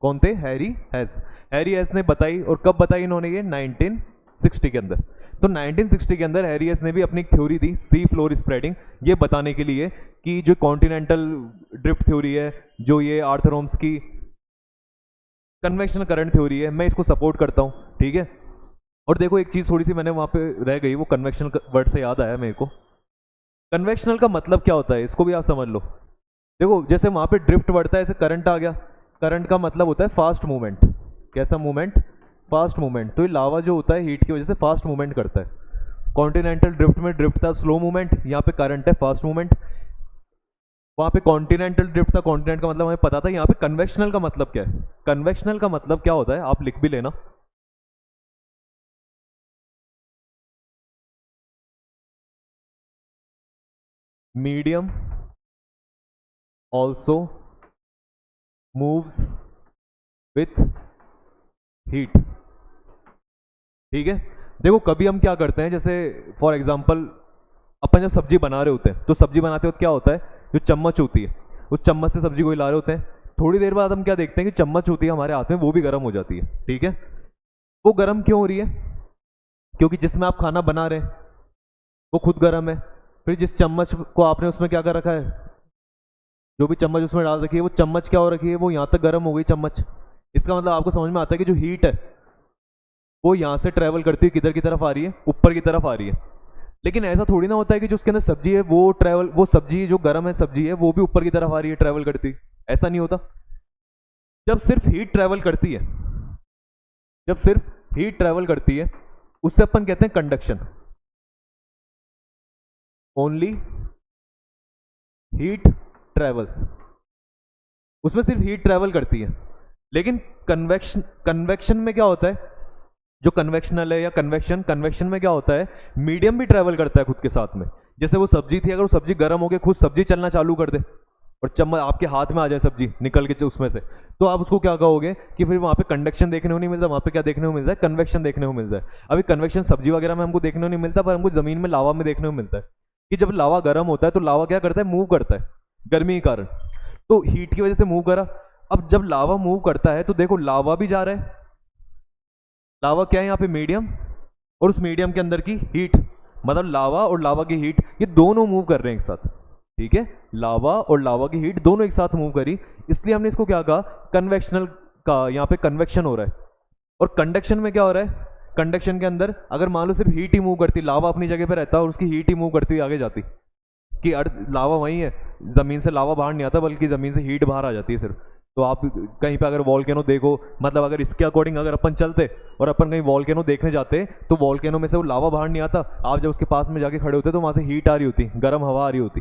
कौन थे? हैरी हैस। हैरी हैस ने बताई, और कब बताई इन्होंने? ये 1960 के अंदर। तो 1960 के अंदर हैरी हैस ने भी अपनी थ्योरी दी सी फ्लोर स्प्रेडिंग, ये बताने के लिए कि जो कॉन्टिनेंटल ड्रिफ्ट थ्योरी है, जो ये आर्थर ओम्स की कन्वेक्शनल करंट थ्योरी है, मैं इसको सपोर्ट करता हूँ, ठीक है। और देखो एक चीज थोड़ी सी मैंने वहां पे रह गई, वो कन्वेक्शनल वर्ड से याद आया मेरे को। कन्वेक्शनल का मतलब क्या होता है, इसको भी आप समझ लो। देखो जैसे वहां पे ड्रिफ्ट बढ़ता है, ऐसे करंट आ गया, करंट का मतलब होता है फास्ट मूवमेंट। कैसा मूवमेंट? Fast movement. तो ये लावा जो होता है हीट की वजह से फास्ट मूवमेंट करता है। कॉन्टिनेंटल ड्रिफ्ट में ड्रिफ्ट था स्लो मूवमेंट, यहाँ पे करंट है फास्ट मूवमेंट। वहां पे कॉन्टिनेंटल ड्रिफ्ट था, कॉन्टिनेंट का मतलब हमें पता था। यहाँ पे कन्वेक्शनल का मतलब क्या है? कन्वेक्शनल का मतलब क्या होता है, आप लिख भी लेना। Medium also moves with heat, ठीक है। देखो कभी हम क्या करते हैं, जैसे फॉर एग्जांपल अपन जब सब्जी बना रहे होते हैं, तो सब्जी बनाते वक्त क्या होता है, जो चम्मच होती है, उस चम्मच से सब्जी को हिला रहे होते हैं। थोड़ी देर बाद हम क्या देखते हैं कि चम्मच होती है हमारे हाथ में, वो भी गर्म हो जाती है, ठीक है। वो गर्म क्यों हो रही है? क्योंकि जिसमें आप खाना बना रहे हैं वो खुद गर्म है। फिर जिस चम्मच को आपने उसमें क्या कर रखा है, जो भी चम्मच उसमें डाल रखी है, वो चम्मच क्या हो रखी है, वो यहाँ तक गर्म हो गई चम्मच। इसका मतलब आपको समझ में आता है कि जो हीट है वो यहाँ से ट्रेवल करती है, किधर की तरफ आ रही है? ऊपर की तरफ आ रही है। लेकिन ऐसा थोड़ी ना होता है कि जो उसके अंदर सब्जी है वो ट्रेवल, वो सब्जी जो गर्म है सब्जी है, वो भी ऊपर की तरफ आ रही है ट्रेवल करती। ऐसा नहीं होता। जब सिर्फ हीट ट्रेवल करती है, जब सिर्फ हीट ट्रेवल करती है, उससे अपन कहते हैं कंडक्शन। ओनली हीट ट्रेवल्स, उसमें सिर्फ हीट ट्रेवल करती है। लेकिन कन्वेक्शन, कन्वेक्शन में क्या होता है, जो कन्वेक्शनल है या कन्वेक्शन, कन्वेक्शन में क्या होता है, मीडियम भी ट्रेवल करता है खुद के साथ में। जैसे वो सब्जी थी, अगर वो सब्जी गर्म हो गई, खुद सब्जी चलना चालू कर दे और चम्मच आपके हाथ में आ जाए सब्जी निकल के उसमें से, तो आप उसको क्या कहोगे कि फिर वहां पे कंडक्शन देखने को नहीं मिलता, वहां पे क्या देखने को मिलता है? कन्वेक्शन देखने को मिलता है। अभी कन्वेक्शन सब्जी वगैरह में हमको देखने को नहीं मिलता, पर हमको जमीन में लावा में देखने को मिलता है कि जब लावा गर्म होता है तो लावा क्या करता है? मूव करता है गर्मी के कारण। तो हीट की वजह से मूव करा। अब जब लावा मूव करता है तो देखो लावा भी जा रहा है, लावा क्या है यहाँ पे? मीडियम, और उस मीडियम के अंदर की हीट, मतलब लावा और लावा की हीट, ये दोनों मूव कर रहे हैं एक साथ, ठीक है। लावा और लावा की हीट दोनों एक साथ मूव करी, इसलिए हमने इसको क्या कहा? कन्वेक्शनल का। यहाँ पे कन्वेक्शन हो रहा है। और कंडक्शन में क्या हो रहा है? कंडक्शन के अंदर अगर मान लो सिर्फ हीट ही मूव करती, लावा अपनी जगह पे रहता और उसकी हीट ही मूव करती हुई आगे जाती, कि लावा वहीं है, जमीन से लावा बाहर नहीं आता, बल्कि जमीन से हीट बाहर आ जाती है सिर्फ। तो आप कहीं पे अगर वॉल्केनो देखो, मतलब अगर इसके अकॉर्डिंग अगर अपन चलते और अपन कहीं वॉल्केनो देखने जाते, तो वॉल्केनो में से वो लावा बाहर नहीं आता, आप जब उसके पास में जाके खड़े होते तो वहां से हीट आ रही होती, गर्म हवा आ रही होती,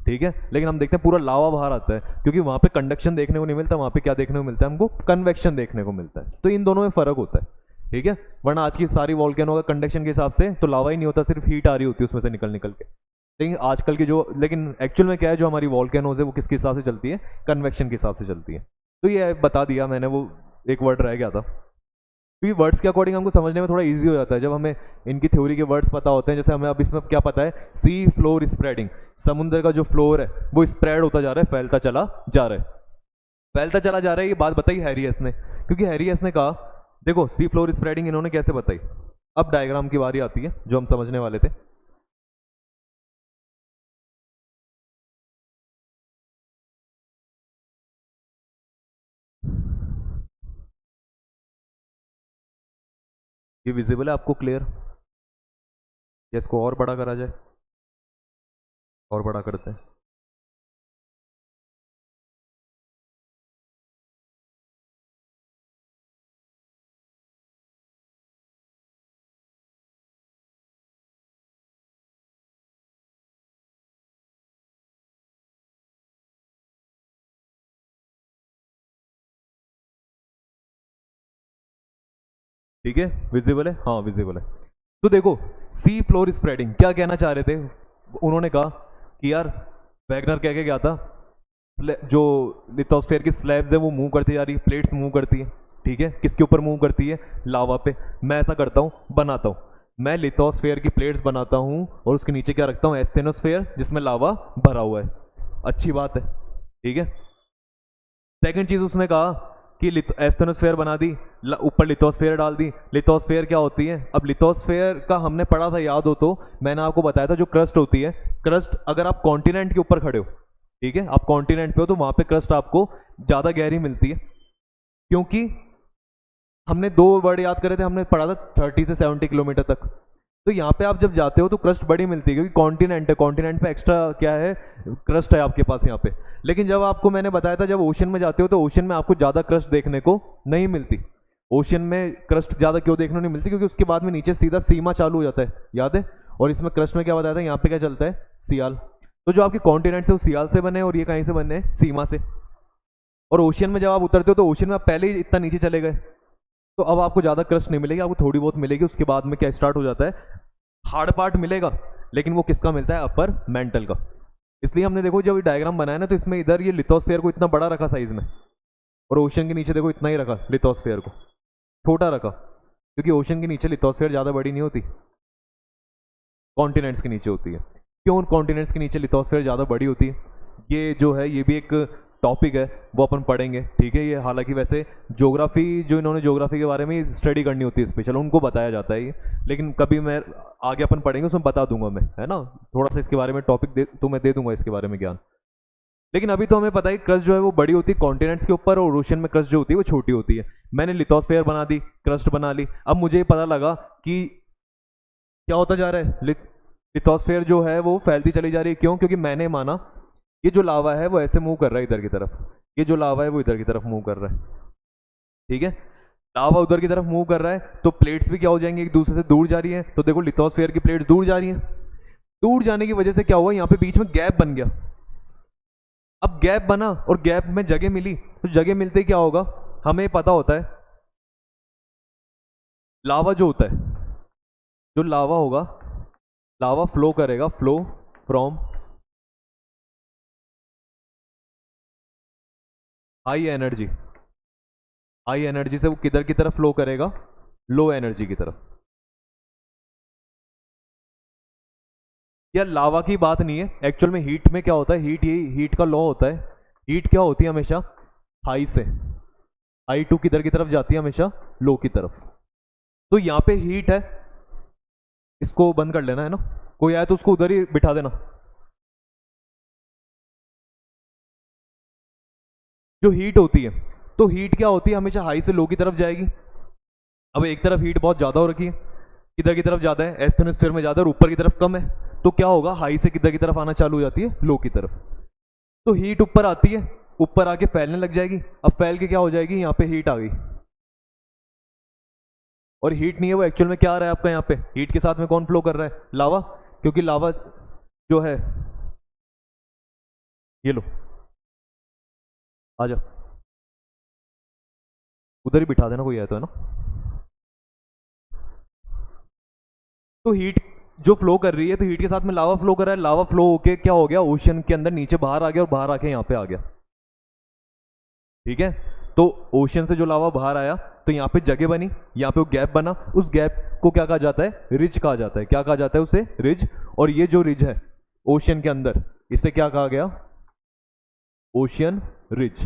ठीक है। लेकिन हम देखते हैं पूरा लावा बाहर आता है, क्योंकि वहां पे कंडक्शन देखने को नहीं मिलता, वहां पे क्या देखने को मिलता है हमको? कन्वेक्शन देखने को मिलता है। तो इन दोनों में फर्क होता है, ठीक है। वरना आज की सारी वॉल्केनो का कंडक्शन के हिसाब से तो लावा ही नहीं होता, सिर्फ हीट आ रही होती है उसमें से निकल निकल के, लेकिन आजकल की जो, लेकिन एक्चुअल में क्या है, जो हमारी वॉल्केनोज है वो किसके हिसाब से चलती है, कन्वेक्शन के हिसाब से चलती है। तो ये बता दिया मैंने, वो एक वर्ड रह गया था, क्योंकि वर्ड्स के अकॉर्डिंग हमको समझने में थोड़ा इजी हो जाता है जब हमें इनकी थ्योरी के वर्ड्स पता होते हैं। जैसे हमें अब इसमें क्या पता है, सी फ्लोर स्प्रेडिंग, समुद्र का जो फ्लोर है वो स्प्रेड होता जा रहा है, फैलता चला जा रहा है, फैलता चला जा रहा है। ये बात बताई हैरियस ने, क्योंकि हैरियस ने कहा देखो सी फ्लोर स्प्रेडिंग इन्होंने कैसे बताई। अब डायग्राम की बारी आती है जो हम समझने वाले थे। ये विजिबल है आपको, क्लियर? या इसको और बड़ा करा जाए? और बड़ा करते हैं। ठीक है, विजिबल है, हाँ विजिबल है। तो देखो सी फ्लोर स्प्रेडिंग क्या कहना चाह रहे थे, उन्होंने कहा कि यार वैगनर कह के गया था, जो लिथोस्फेयर की स्लैब्स है वो मूव करती जा रही है, प्लेट्स मूव करती है, ठीक है, किसके ऊपर मूव करती है, लावा पे। मैं ऐसा करता हूँ, बनाता हूँ, मैं लिथोस्फेयर की प्लेट्स बनाता हूँ और उसके नीचे क्या रखता हूँ, एस्थेनोस्फेयर, जिसमें लावा भरा हुआ है। अच्छी बात है, ठीक है। सेकंड चीज उसने कहा कि एस्थेनोस्फेयर बना दी, ऊपर लिथोस्फेयर डाल दी। लिथोस्फेयर क्या होती है, अब लिथोस्फेयर का हमने पढ़ा था, याद हो तो मैंने आपको बताया था, जो क्रस्ट होती है, क्रस्ट अगर आप कॉन्टिनेंट के ऊपर खड़े हो, ठीक है, आप कॉन्टिनेंट पे हो, तो वहां पे क्रस्ट आपको ज्यादा गहरी मिलती है, क्योंकि हमने दो वर्ड याद करे थे, हमने पढ़ा था 30 से 70 किलोमीटर तक। तो यहाँ पे आप जब जाते हो तो क्रस्ट बड़ी मिलती है, क्योंकि कॉन्टिनेंट है, कॉन्टिनेंट पे एक्स्ट्रा क्या है, क्रस्ट है आपके पास यहाँ पे। लेकिन जब आपको मैंने बताया था, जब ओशन में जाते हो तो ओशन में आपको ज़्यादा क्रस्ट देखने को नहीं मिलती। ओशन में क्रस्ट ज़्यादा क्यों देखने को नहीं मिलती, क्योंकि उसके बाद में नीचे सीधा सीमा चालू हो जाता है, याद है। और इसमें क्रस्ट में क्या बताया था, यहाँ पे क्या चलता है, सियाल। तो जो आपके कॉन्टिनेंट है वो सियाल से बने, और ये कहीं से बने, सीमा से। और ओशन में जब आप उतरते हो तो ओशन में आप पहले ही इतना नीचे चले गए, तो अब आपको ज़्यादा क्रस्ट नहीं मिलेगी, आपको थोड़ी बहुत मिलेगी। उसके बाद में क्या स्टार्ट हो जाता है, हार्ड पार्ट मिलेगा, लेकिन वो किसका मिलता है, अपर मेंटल का। इसलिए हमने देखो जब ये डायग्राम बनाया ना, तो इसमें इधर ये लिथोस्फेयर को इतना बड़ा रखा साइज में, और ओशन के नीचे देखो इतना ही रखा, लिथोस्फेयर को छोटा रखा, क्योंकि ओशन के नीचे लिथोस्फेयर ज़्यादा बड़ी नहीं होती, कॉन्टिनेंट्स के नीचे होती है। क्यों कॉन्टिनेंट्स के नीचे लिथोस्फेयर ज़्यादा बड़ी होती है, ये जो है ये भी एक टॉपिक है, वो अपन पढ़ेंगे, ठीक है। ये हालांकि वैसे ज्योग्राफी, जो इन्होंने ज्योग्राफी के बारे में स्टडी करनी होती है स्पेशल, उनको बताया जाता है ये, लेकिन कभी मैं आगे अपन पढ़ेंगे उसमें बता दूंगा मैं, है ना, थोड़ा सा इसके बारे में टॉपिक तो मैं दे दूंगा इसके बारे में ज्ञान। लेकिन अभी तो हमें पता है क्रस्ट जो है वो बड़ी होती है कॉन्टिनेंट्स के ऊपर, और ओशन में क्रस्ट जो होती है वो छोटी होती है। मैंने लिथोस्फेयर बना दी, क्रस्ट बना ली। अब मुझे पता लगा कि क्या होता जा रहा है, लिथोस्फेयर जो है वो फैलती चली जा रही है। क्यों, क्योंकि मैंने माना ये जो लावा है वो ऐसे मूव कर रहा है इधर की तरफ, ये जो लावा है वो इधर की तरफ मूव कर रहा है, ठीक है। लावा उधर की तरफ मूव कर रहा है, तो प्लेट्स भी क्या हो जाएंगी, एक दूसरे से दूर जा रही है। तो देखो लिथोस्फेयर की प्लेट्स दूर जा रही हैं, दूर जाने की वजह से क्या हुआ, यहाँ पे बीच में गैप बन गया। अब गैप बना और गैप में जगह मिली, तो जगह मिलते ही क्या होगा, हमें पता होता है लावा जो होता है, जो लावा होगा, लावा फ्लो करेगा, flow from high energy, high energy से वो किधर की तरफ फ्लो करेगा, लो एनर्जी की तरफ। यार लावा की बात नहीं है, एक्चुअल में हीट में क्या होता है, हीट, यही हीट का लॉ होता है। हीट क्या होती है हमेशा, हाई से, हाई टू किधर की तरफ जाती है, हमेशा लो की तरफ। तो यहाँ पे हीट है, इसको बंद कर लेना है ना, कोई आए तो उसको उधर ही बिठा देना। जो हीट होती है, तो हीट क्या होती है, हमेशा हाई से लो की तरफ जाएगी। अब एक तरफ हीट बहुत ज़्यादा हो रखी है, किधर की तरफ ज़्यादा है, एस्थेनोस्फीयर में ज़्यादा, और ऊपर की तरफ कम है, तो क्या होगा, हाई से किधर की तरफ आना चालू हो जाती है, लो की तरफ। तो हीट ऊपर आती है, ऊपर आके फैलने लग जाएगी। अब फैल के क्या हो जाएगी, यहाँ पे हीट आ गई, और हीट नहीं है वो, एक्चुअल में क्या आ रहा है आपका, यहाँ पे हीट के साथ में कौन फ्लो कर रहा है, लावा। क्योंकि लावा जो है, ये लो, आ जाओ, उधर ही बिठा देना, कोई है तो, है ना। तो हीट जो फ्लो कर रही है, तो हीट के साथ में लावा फ्लो कर रहा है, लावा फ्लो होके क्या हो गया, ओशियन के अंदर नीचे बाहर आ गया और बाहर आके यहाँ पे आ गया। ठीक है, तो ओशियन से जो लावा बाहर आया तो यहाँ पे जगह बनी, यहाँ पे वो गैप बना, उस गैप को क्या कहा जाता है, रिज कहा जाता है। क्या कहा जाता है उसे, रिज। और ये जो रिज है ओशियन के अंदर, इसे क्या कहा गया, ओशियन रिज।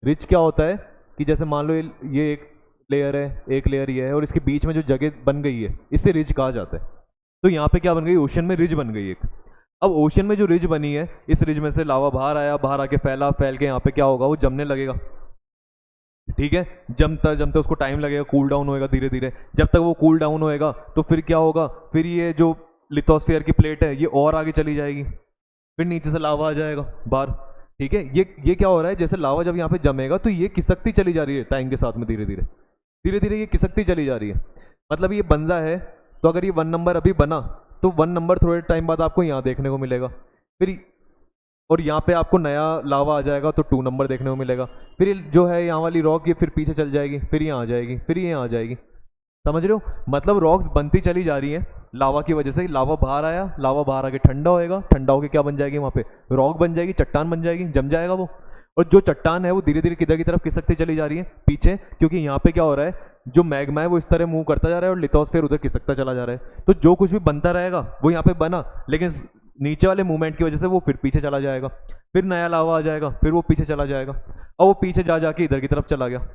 रिज क्या होता है कि जैसे मान लो ये एक लेयर है, एक लेयर ये है, और इसके बीच में जो जगह बन गई है इसे रिज कहा जाता है। तो यहाँ पे क्या बन गई, ओशन में रिज बन गई एक। अब ओशन में जो रिज बनी है, इस रिज में से लावा बाहर आया, बाहर आके फैला, फैल के यहाँ पे क्या होगा, वो जमने लगेगा। ठीक है, जमता जमता उसको टाइम लगेगा, कूल डाउन होएगा धीरे धीरे। जब तक वो कूल डाउन होएगा तो फिर क्या होगा, फिर ये जो लिथोस्फीयर की प्लेट है ये और आगे चली जाएगी, फिर नीचे से लावा आ जाएगा बाहर। ठीक है, ये क्या हो रहा है, जैसे लावा जब यहाँ पे जमेगा तो ये खिसकती चली जा रही है टाइम के साथ में, धीरे धीरे धीरे धीरे ये खिसकती चली जा रही है। मतलब ये बन रहा है, तो अगर ये 1 नंबर अभी बना तो 1 नंबर थोड़े टाइम बाद आपको यहाँ देखने को मिलेगा, फिर और यहाँ पे आपको नया लावा आ जाएगा तो 2 नंबर देखने को मिलेगा। फिर ये जो है यहाँ वाली रॉक ये फिर पीछे चल जाएगी, फिर यहाँ आ जाएगी, फिर ये यहाँ आ जाएगी। समझ रहे हो, मतलब रॉक्स बनती चली जा रही हैं लावा की वजह से। लावा बाहर आया, लावा बाहर आके ठंडा होएगा, ठंडा होके क्या बन जाएगी, वहाँ पे रॉक बन जाएगी, चट्टान बन जाएगी, जम जाएगा वो। और जो चट्टान है वो धीरे धीरे किधर की तरफ खिसकती चली जा रही है, पीछे, क्योंकि यहाँ पे क्या हो रहा है, जो मैग्मा है वो इस तरह मूव करता जा रहा है और लिथोस्फीयर उधर खिसकता चला जा रहा है। तो जो कुछ भी बनता रहेगा वो यहाँ पे बना, लेकिन नीचे वाले मूवमेंट की वजह से वो फिर पीछे चला जाएगा, फिर नया लावा आ जाएगा, फिर वो पीछे चला जाएगा, और वो पीछे जा जाके इधर की तरफ चला गया,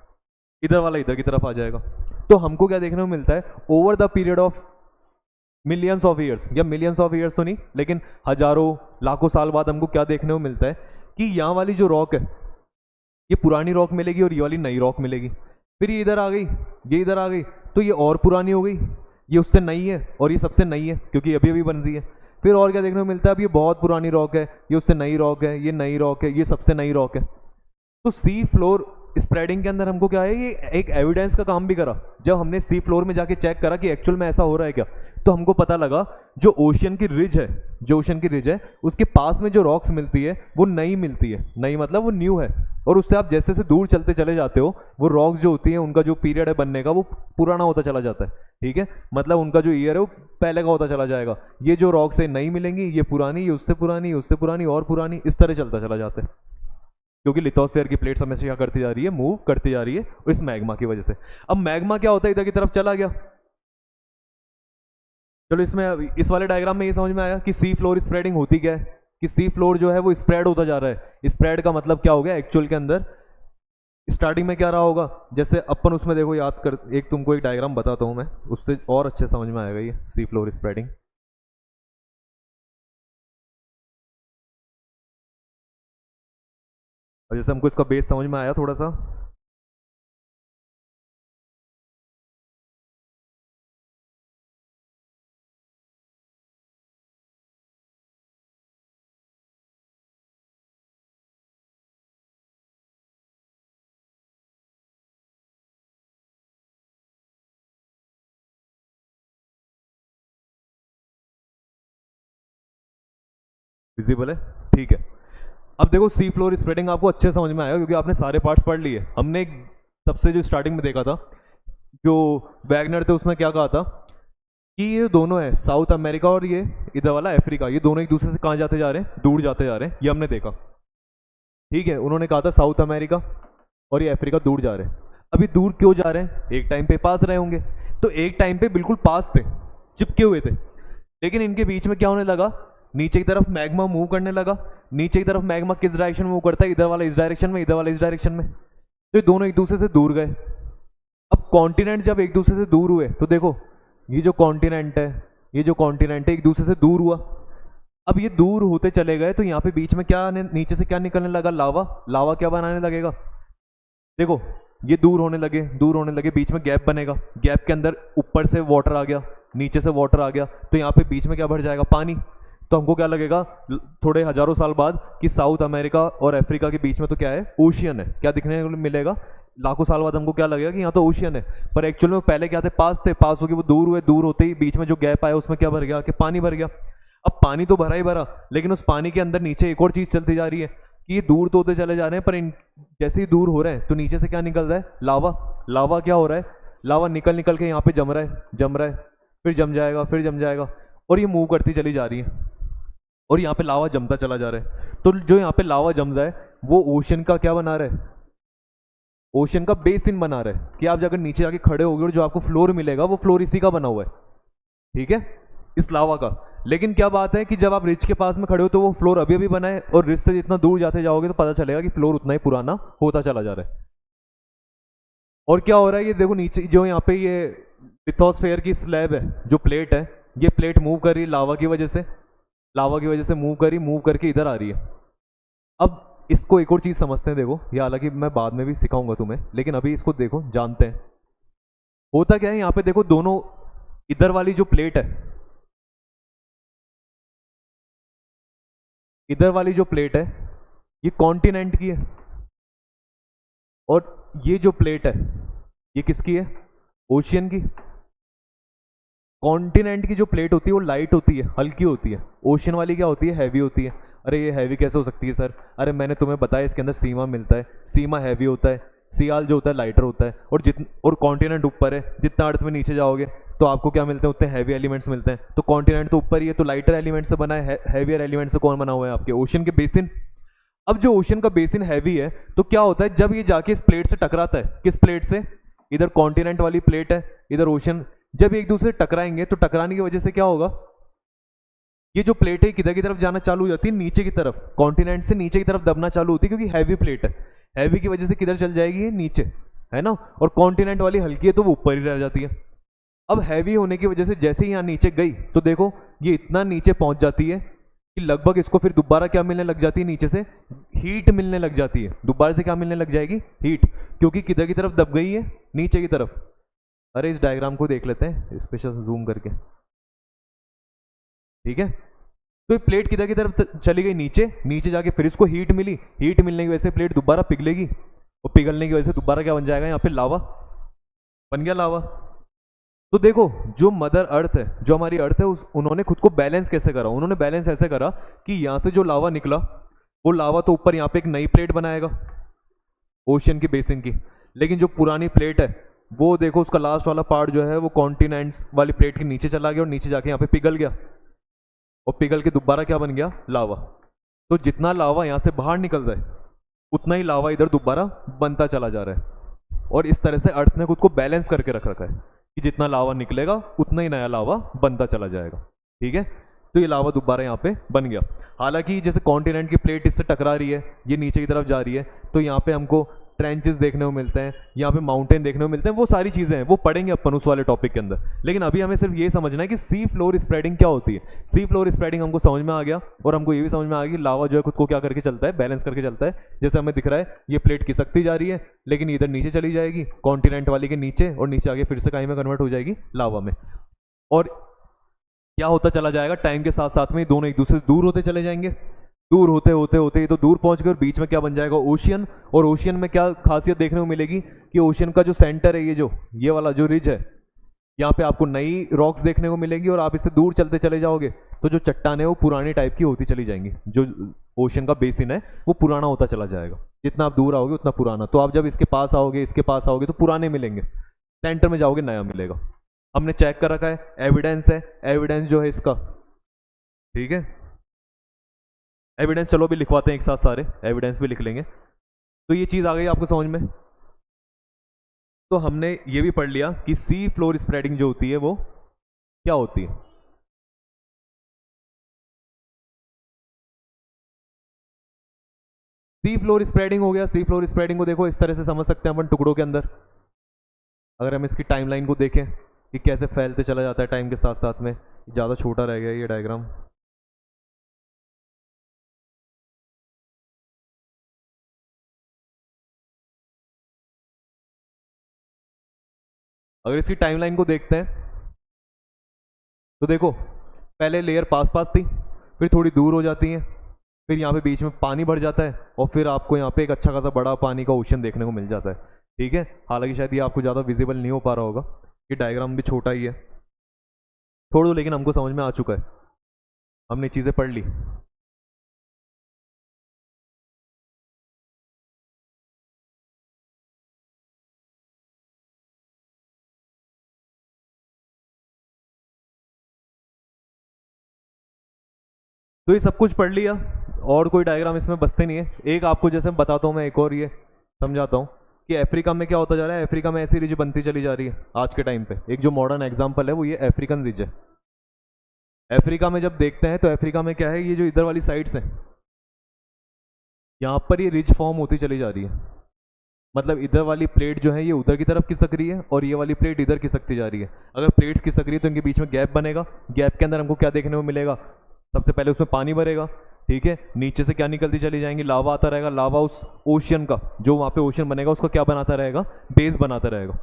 इधर वाला इधर की तरफ आ जाएगा। तो हमको क्या देखने को मिलता है, over the period of millions of years, या मिलियंस ऑफ ईयर्स तो नहीं, लेकिन हजारों लाखों साल बाद हमको क्या देखने को मिलता है कि यहाँ वाली जो रॉक है ये पुरानी रॉक मिलेगी और ये वाली नई रॉक मिलेगी। फिर ये इधर आ गई, ये इधर आ गई, तो ये और पुरानी हो गई, ये उससे नई है और ये सबसे नई है क्योंकि अभी अभी बन रही है। फिर और क्या देखने को मिलता है, अब ये बहुत पुरानी रॉक है, ये उससे नई रॉक है, ये नई रॉक है, ये सबसे नई रॉक है। तो सी फ्लोर स्प्रेडिंग के अंदर हमको क्या है, ये एक एविडेंस का काम भी करा। जब हमने सी फ्लोर में जाके चेक करा कि एक्चुअल में ऐसा हो रहा है क्या, तो हमको पता लगा जो ओशियन की रिज है, जो ओशियन की रिज है उसके पास में जो रॉक्स मिलती है वो नई मिलती है। नई मतलब वो न्यू है, और उससे आप जैसे जैसे दूर चलते चले जाते हो वो रॉक्स जो होती हैं उनका जो पीरियड है बनने का वो पुराना होता चला जाता है। ठीक है, मतलब उनका जो ईयर है वो पहले का होता चला जाएगा। ये जो रॉक्स है नई मिलेंगी, ये पुरानी, ये उससे पुरानी, उससे पुरानी और पुरानी, इस तरह चलता चला जाता है, क्योंकि लिथोस्फीयर की प्लेट हमेशा क्या करती जा रही है, मूव करती जा रही है इस मैग्मा की वजह से। अब मैग्मा क्या होता है, इधर की तरफ चला गया। चलो इसमें इस वाले डायग्राम में ये समझ में आया कि सी फ्लोर स्प्रेडिंग होती क्या है, कि सी फ्लोर जो है वो स्प्रेड होता जा रहा है। स्प्रेड का मतलब क्या हो गया एक्चुअल के अंदर, स्टार्टिंग में क्या रहा होगा, जैसे अपन उसमें देखो याद कर, एक तुमको एक डायग्राम बताता हूँ मैं, उससे और अच्छे समझ में आएगा ये सी फ्लोर स्प्रेडिंग। और जैसे हमको इसका बेस समझ में आया थोड़ा सा, विजिबल है, ठीक है। अब देखो सी फ्लोर स्प्रेडिंग आपको अच्छे समझ में आएगा क्योंकि आपने सारे पार्ट्स पढ़ लिए। हमने सबसे जो स्टार्टिंग में देखा था, जो वैगनर थे उसने क्या कहा था कि ये दोनों है साउथ अमेरिका और ये इधर वाला अफ्रीका, ये दोनों एक दूसरे से कहाँ जाते जा रहे हैं, दूर जाते जा रहे हैं, ये हमने देखा। ठीक है, उन्होंने कहा था साउथ अमेरिका और ये अफ्रीका दूर जा रहे हैं। अभी दूर क्यों जा रहे हैं, एक टाइम पे पास रहे होंगे, तो एक टाइम पे बिल्कुल पास थे, चिपके हुए थे, लेकिन इनके बीच में क्या होने लगा, नीचे की तरफ मैग्मा मूव करने लगा। नीचे की तरफ मैग्मा किस डायरेक्शन में मूव करता है, इधर वाला इस डायरेक्शन में, इधर वाला इस डायरेक्शन में, तो ये दोनों एक दूसरे से दूर गए। अब कॉन्टिनेंट जब एक दूसरे से दूर हुए तो देखो ये जो कॉन्टिनेंट है, ये जो कॉन्टिनेंट है एक दूसरे से दूर हुआ। अब ये दूर होते चले गए तो यहाँ पे बीच में क्या नीचे से क्या निकलने लगा, लावा। लावा क्या बनाने लगेगा, देखो ये दूर होने लगे, दूर होने लगे, बीच में गैप बनेगा, गैप के अंदर ऊपर से वाटर आ गया, नीचे से वाटर आ गया, तो यहाँ पे बीच में क्या भर जाएगा, पानी। तो हमको क्या लगेगा थोड़े हजारों साल बाद कि साउथ अमेरिका और अफ्रीका के बीच में तो क्या है, ओशियन है। क्या दिखने को मिलेगा, लाखों साल बाद हमको क्या लगेगा कि यहाँ तो ओशियन है, पर एक्चुअल में पहले क्या थे, पास थे, पास होके वो दूर हुए, दूर होते ही बीच में जो गैप आया उसमें क्या भर गया, कि पानी भर गया। अब पानी तो भरा ही भरा, लेकिन उस पानी के अंदर नीचे एक और चीज चलती जा रही है कि ये दूर तो होते चले जा रहे हैं, पर जैसे ही दूर हो रहे हैं तो नीचे से क्या निकल रहा है, लावा। लावा क्या हो रहा है, लावा निकल निकल के यहाँ पे जम रहा है, जम रहा है, फिर जम जाएगा, फिर जम जाएगा, और ये मूव करती चली जा रही है, और यहाँ पे लावा जमता चला जा रहा है। तो जो यहाँ पे लावा जम रहा है वो ओशन का क्या बना रहा है, ओशन का बेसिन बना रहा है, कि आप जाकर नीचे जाके खड़े होगे और जो आपको फ्लोर मिलेगा वो फ्लोर इसी का बना हुआ है, ठीक है, इस लावा का। लेकिन क्या बात है कि जब आप रिच के पास में खड़े हो तो वो फ्लोर अभी अभी बना है, और रिच से जितना दूर जाते जाओगे तो पता चलेगा कि फ्लोर उतना ही पुराना होता चला जा रहा है। और क्या हो रहा है, ये देखो नीचे जो यहाँ पे ये लिथोस्फेयर की स्लैब है, जो प्लेट है, ये प्लेट मूव कर रही है लावा की वजह से, लावा की वजह से मूव करके इधर आ रही है। अब इसको एक और चीज समझते हैं, देखो ये हालांकि मैं बाद में भी सिखाऊंगा तुम्हें, लेकिन अभी इसको देखो जानते हैं होता क्या है। यहाँ पे देखो दोनों, इधर वाली जो प्लेट है, इधर वाली जो प्लेट है ये कॉन्टिनेंट की है, और ये जो प्लेट है ये किसकी है, ओशियन की। कॉन्टिनेंट की जो प्लेट होती है वो लाइट होती है, हल्की होती है, ओशियन वाली क्या होती है, हैवी होती है। अरे ये हैवी कैसे हो सकती है सर, अरे मैंने तुम्हें बताया इसके अंदर सीमा मिलता है, सीमा हैवी होता है, सियाल जो होता है लाइटर होता है, और कॉन्टिनेंट ऊपर है, जितना अर्थ में नीचे जाओगे तो आपको क्या मिलते हैं, उतने हैवी एलिमेंट्स मिलते हैं। तो कॉन्टिनेंट तो ऊपर ही है, तो लाइटर एलिमेंट से बना है, हैवियर एलिमेंट से कौन बना हुआ है, आपके ओशन के बेसिन। अब जो ओशन का बेसिन हैवी है तो क्या होता है, जब ये जाके इस प्लेट से टकराता है, किस प्लेट से, इधर कॉन्टिनेंट वाली प्लेट है, इधर ओशन, जब एक दूसरे से टकराएंगे तो टकराने की वजह से क्या होगा, ये जो प्लेट है किधर की तरफ जाना चालू हो जाती है, नीचे की तरफ, कॉन्टिनेंट से नीचे की तरफ दबना चालू होती है, क्योंकि हैवी प्लेट है, हैवी की वजह से किधर चल जाएगी, ये नीचे, है ना। और कॉन्टिनेंट वाली हल्की है तो वो ऊपर ही रह जाती है। अब हैवी होने की वजह से जैसे ही यहाँ नीचे गई तो देखो ये इतना नीचे पहुंच जाती है कि लगभग इसको फिर दोबारा क्या मिलने लग जाती है, नीचे से हीट मिलने लग जाती है, दोबारा से क्या मिलने लग जाएगी, हीट, क्योंकि किधर की तरफ दब गई है, नीचे की तरफ। अरे इस डायग्राम को देख लेते हैं स्पेशल जूम करके, ठीक है। तो ये प्लेट किधर की तरफ चली गई, नीचे, नीचे जाके फिर इसको हीट मिली, हीट मिलने की वजह से प्लेट दोबारा पिघलेगी, और पिघलने की वजह से दोबारा क्या बन जाएगा, यहाँ पे लावा बन गया, लावा। तो देखो जो मदर अर्थ है, जो हमारी अर्थ है, उन्होंने खुद को बैलेंस कैसे करा, उन्होंने बैलेंस ऐसे करा कि यहाँ से जो लावा निकला वो लावा तो ऊपर यहाँ पे एक नई प्लेट बनाएगा ओशियन की बेसिन की, लेकिन जो पुरानी प्लेट है वो देखो उसका लास्ट वाला पार्ट जो है वो कॉन्टिनेंट्स वाली प्लेट के नीचे चला गया, और नीचे जाके यहाँ पे पिघल गया, और पिघल के दोबारा क्या बन गया, लावा। तो जितना लावा यहाँ से बाहर निकल रहा है उतना ही लावा इधर दोबारा बनता चला जा रहा है, और इस तरह से अर्थ ने खुद को बैलेंस करके रख रखा है कि जितना लावा निकलेगा उतना ही नया लावा बनता चला जाएगा, ठीक है। तो ये लावा दोबारा यहाँ पे बन गया। हालांकि जैसे कॉन्टिनेंट की प्लेट इससे टकरा रही है, ये नीचे की तरफ जा रही है, तो यहाँ पे हमको ट्रेंचेस देखने को मिलते हैं, यहाँ पे माउंटेन देखने को मिलते हैं, वो सारी चीज़ें हैं वो पढ़ेंगे अपन उस वाले टॉपिक के अंदर। लेकिन अभी हमें सिर्फ ये समझना है कि सी फ्लोर स्प्रेडिंग क्या होती है। सी फ्लोर स्प्रेडिंग हमको समझ में आ गया, और हमको ये भी समझ में आ गया कि लावा जो है खुद को क्या करके चलता है, बैलेंस करके चलता है। जैसे हमें दिख रहा है ये प्लेट खिसकती जा रही है, लेकिन इधर नीचे चली जाएगी कॉन्टिनेंट वाली के नीचे, और नीचे आगे फिर से कहीं में कन्वर्ट हो जाएगी लावा में। और क्या होता चला जाएगा, टाइम के साथ साथ में दोनों एक दूसरे से दूर होते चले जाएंगे, दूर होते होते होते ये तो दूर पहुंच गए, और बीच में क्या बन जाएगा, ओशियन। और ओशियन में क्या खासियत देखने को मिलेगी कि ओशियन का जो सेंटर है, ये वाला जो रिज है, यहाँ पे आपको नई रॉक्स देखने को मिलेगी, और आप इससे दूर चलते चले जाओगे तो जो चट्टान है वो पुरानी टाइप की होती चली जाएंगी, जो ओशियन का बेसिन है वो पुराना होता चला जाएगा, जितना आप दूर आओगे उतना पुराना। तो आप जब इसके पास आओगे, इसके पास आओगे तो पुराने मिलेंगे, सेंटर में जाओगे नया मिलेगा। हमने चेक कर रखा है, एविडेंस है, एविडेंस जो है इसका, ठीक है। एविडेंस चलो भी लिखवाते हैं एक साथ, सारे एविडेंस भी लिख लेंगे। तो ये चीज़ आ गई आपको समझ में। तो हमने ये भी पढ़ लिया कि सी फ्लोर स्प्रेडिंग जो होती है वो क्या होती है। सी फ्लोर स्प्रेडिंग हो गया। सी फ्लोर स्प्रेडिंग को देखो इस तरह से समझ सकते हैं अपन टुकड़ों के अंदर, अगर हम इसकी टाइमलाइन को देखें कि कैसे फैलते चला जाता है टाइम के साथ साथ में। ज़्यादा छोटा रह गया ये डायग्राम। अगर इसकी टाइमलाइन को देखते हैं तो देखो पहले लेयर पास पास थी, फिर थोड़ी दूर हो जाती है, फिर यहाँ पे बीच में पानी भर जाता है, और फिर आपको यहाँ पे एक अच्छा खासा बड़ा पानी का ओशन देखने को मिल जाता है, ठीक है। हालांकि शायद ये आपको ज़्यादा विजिबल नहीं हो पा रहा होगा, ये डायग्राम भी छोटा ही है, छोड़ दो, लेकिन हमको समझ में आ चुका है, हमने चीज़ें पढ़ ली। तो ये सब कुछ पढ़ लिया, और कोई डायग्राम इसमें बचते नहीं है। एक आपको जैसे बताता हूँ मैं, एक और ये समझाता हूँ कि अफ्रीका में क्या होता जा रहा है। अफ्रीका में ऐसी रिज बनती चली जा रही है आज के टाइम पे। एक जो मॉडर्न एग्जाम्पल है वो ये अफ्रीकन रिज है। अफ्रीका में जब देखते हैं तो अफ्रीका में क्या है, ये जो इधर वाली साइड्स हैं यहाँ पर ये रिज फॉर्म होती चली जा रही है। मतलब इधर वाली प्लेट जो है ये उधर की तरफ खिसक रही है और ये वाली प्लेट इधर खिसकती जा रही है। अगर प्लेट्स खिसक रही है तो इनके बीच में गैप बनेगा। गैप के अंदर हमको क्या देखने को मिलेगा, सबसे पहले उसमें पानी भरेगा, ठीक है। नीचे से क्या निकलती चली जाएंगी, लावा आता रहेगा। लावा उस ओशियन का, जो वहाँ पे ओशियन बनेगा उसका क्या बनाता रहेगा, बेस बनाता रहेगा।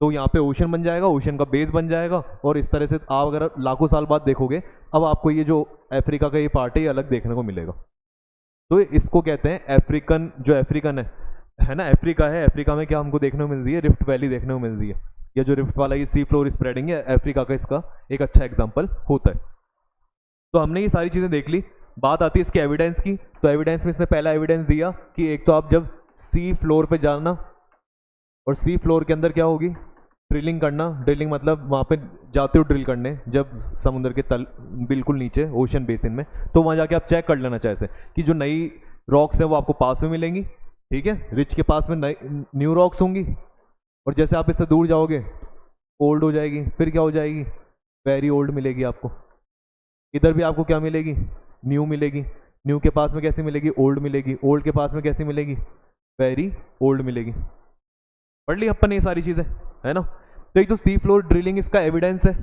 तो यहाँ पे ओशियन बन जाएगा, ओशियन का बेस बन जाएगा। और इस तरह से आप अगर लाखों साल बाद देखोगे, अब आपको ये जो अफ्रीका का ये पार्ट है ये अलग देखने को मिलेगा। तो इसको कहते हैं अफ्रीकन, जो अफ्रीकन है ना, अफ्रीका है। अफ्रीका में क्या हमको देखने को मिल रही है, रिफ्ट वैली देखने को मिल रही है। ये जो रिफ्ट वाला ये सी फ्लोर स्प्रेडिंग है अफ्रीका का, इसका एक अच्छा एग्जाम्पल होता है। तो हमने ये सारी चीज़ें देख ली। बात आती है इसके एविडेंस की। तो एविडेंस में इसने पहला एविडेंस दिया कि एक तो आप जब सी फ्लोर पे जाना और सी फ्लोर के अंदर क्या होगी, ड्रिलिंग करना। ड्रिलिंग मतलब वहाँ पे जाते हो ड्रिल करने जब समुद्र के तल बिल्कुल नीचे ओशन बेसिन में, तो वहाँ जाके आप चेक कर लेना चाहते कि जो नई रॉक्स हैं वो आपको पास में मिलेंगी, ठीक है। रिच के पास में न्यू रॉक्स होंगी, और जैसे आप इससे दूर जाओगे ओल्ड हो जाएगी, फिर क्या हो जाएगी, वेरी ओल्ड मिलेगी आपको। इधर भी आपको क्या मिलेगी, न्यू मिलेगी। न्यू के पास में कैसी मिलेगी, ओल्ड मिलेगी। ओल्ड के पास में कैसी मिलेगी, वेरी ओल्ड मिलेगी। पढ़ ली अपन ने ये सारी चीजें, है ना। तो एक तो सी फ्लोर ड्रिलिंग इसका एविडेंस है।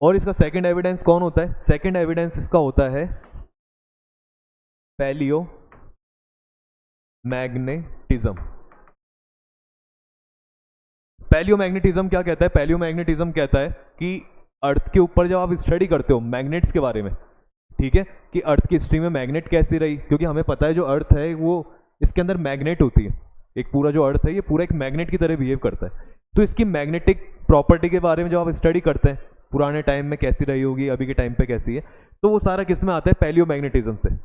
और इसका सेकंड एविडेंस कौन होता है, सेकंड एविडेंस इसका होता है पैलियो मैग्नेटिज्म। पैलियो मैग्नेटिज्म क्या कहता है, पैलियो मैग्नेटिज्म कहता है कि अर्थ के ऊपर जब आप स्टडी करते हो मैग्नेट्स के बारे में, ठीक है, कि अर्थ की हिस्ट्री में मैग्नेट कैसी रही, क्योंकि हमें पता है जो अर्थ है वो इसके अंदर मैग्नेट होती है। एक पूरा जो अर्थ है ये पूरा एक मैग्नेट की तरह बिहेव करता है। तो इसकी मैग्नेटिक प्रॉपर्टी के बारे में जब आप स्टडी करते हैं, पुराने टाइम में कैसी रही होगी, अभी के टाइम पे कैसी है, तो वो सारा किस में आता है, पैलियो मैग्नेटिज्म से।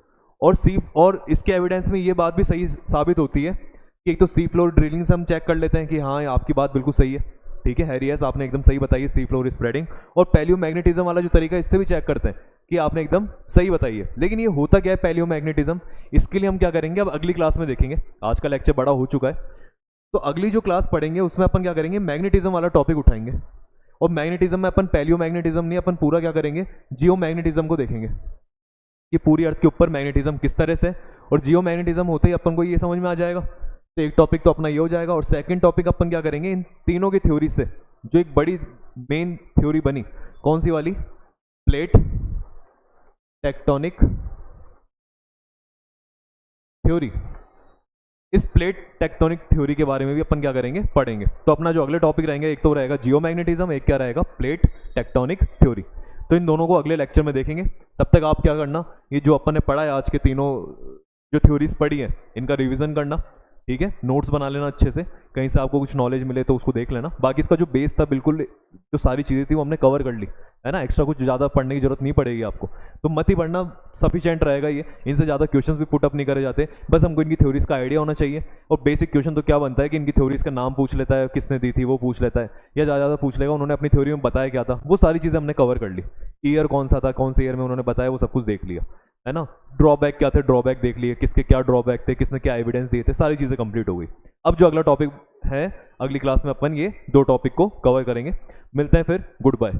और इसके एविडेंस में ये बात भी सही साबित होती है कि एक तो सी फ्लोर ड्रिलिंग से हम चेक कर लेते हैं कि हाँ आपकी बात बिल्कुल सही है, ठीक है हैरियस, आपने एकदम सही बताई है सी फ्लोर स्प्रेडिंग। और पैलियो मैग्नेटिज्म वाला जो तरीका है इससे भी चेक करते हैं कि आपने एकदम सही बताई है। लेकिन ये होता क्या है पैलियो मैग्नेटिज्म, इसके लिए हम क्या करेंगे अब अगली क्लास में देखेंगे। आज का लेक्चर बड़ा हो चुका है, तो अगली जो क्लास पढ़ेंगे उसमें अपन क्या करेंगे, मैग्नेटिज्म वाला टॉपिक उठाएंगे। और मैग्नेटिज्म में अपन पैलियो मैग्नेटिज्म नहीं, अपन पूरा क्या करेंगे, जियो मैग्नेटिज्म को देखेंगे कि पूरी अर्थ के ऊपर मैग्नेटिज्म किस तरह से। और जियो मैग्नेटिज्म होते ही अपन को ये समझ में आ जाएगा। तो एक टॉपिक तो अपना ये हो जाएगा। और सेकंड टॉपिक अपन क्या करेंगे, इन तीनों की थ्योरी से जो एक बड़ी मेन थ्योरी बनी, कौन सी वाली, प्लेट टेक्टोनिक थ्योरी। इस प्लेट टेक्टोनिक थ्योरी के बारे में भी अपन क्या करेंगे, पढ़ेंगे। तो अपना जो अगले टॉपिक रहेंगे, एक तो रहेगा जियो मैग्नेटिज्म, एक क्या रहेगा, प्लेट टेक्टोनिक थ्योरी। तो इन दोनों को अगले लेक्चर में देखेंगे। तब तक आप क्या करना, ये जो अपन ने पढ़ा है आज के तीनों जो थ्योरीज पढ़ी है इनका रिवीजन करना, ठीक है। नोट्स बना लेना अच्छे से, कहीं से आपको कुछ नॉलेज मिले तो उसको देख लेना। बाकी इसका जो बेस था बिल्कुल, जो सारी चीज़ें थी वो हमने कवर कर ली, है ना। एक्स्ट्रा कुछ ज़्यादा पढ़ने की जरूरत नहीं पड़ेगी आपको, तो मत ही पढ़ना, सफिशिएंट रहेगा ये। इनसे ज़्यादा क्वेश्चंस भी पुटअप नहीं करे जाते, बस हमको इनकी थ्योरीज का आइडिया होना चाहिए। और बेसिक क्वेश्चन तो क्या बनता है कि इनकी थ्योरीज का नाम पूछ लेता है, किसने दी थी वो पूछ लेता है, या ज़्यादा पूछ लेगा उन्होंने अपनी थ्योरी में बताया क्या था, वो सारी चीज़ें हमने कवर कर ली। ईयर कौन सा था, कौन से ईयर में उन्होंने बताया, वो सब कुछ देख लिया, है ना। ड्रॉबैक क्या थे, ड्रॉबैक देख लिए, किसके क्या ड्रॉबैक थे, किसने क्या एविडेंस दिए थे, सारी चीज़ें कंप्लीट हो गई। अब जो अगला टॉपिक है, अगली क्लास में अपन ये दो टॉपिक को कवर करेंगे। मिलते हैं फिर, गुड बाय।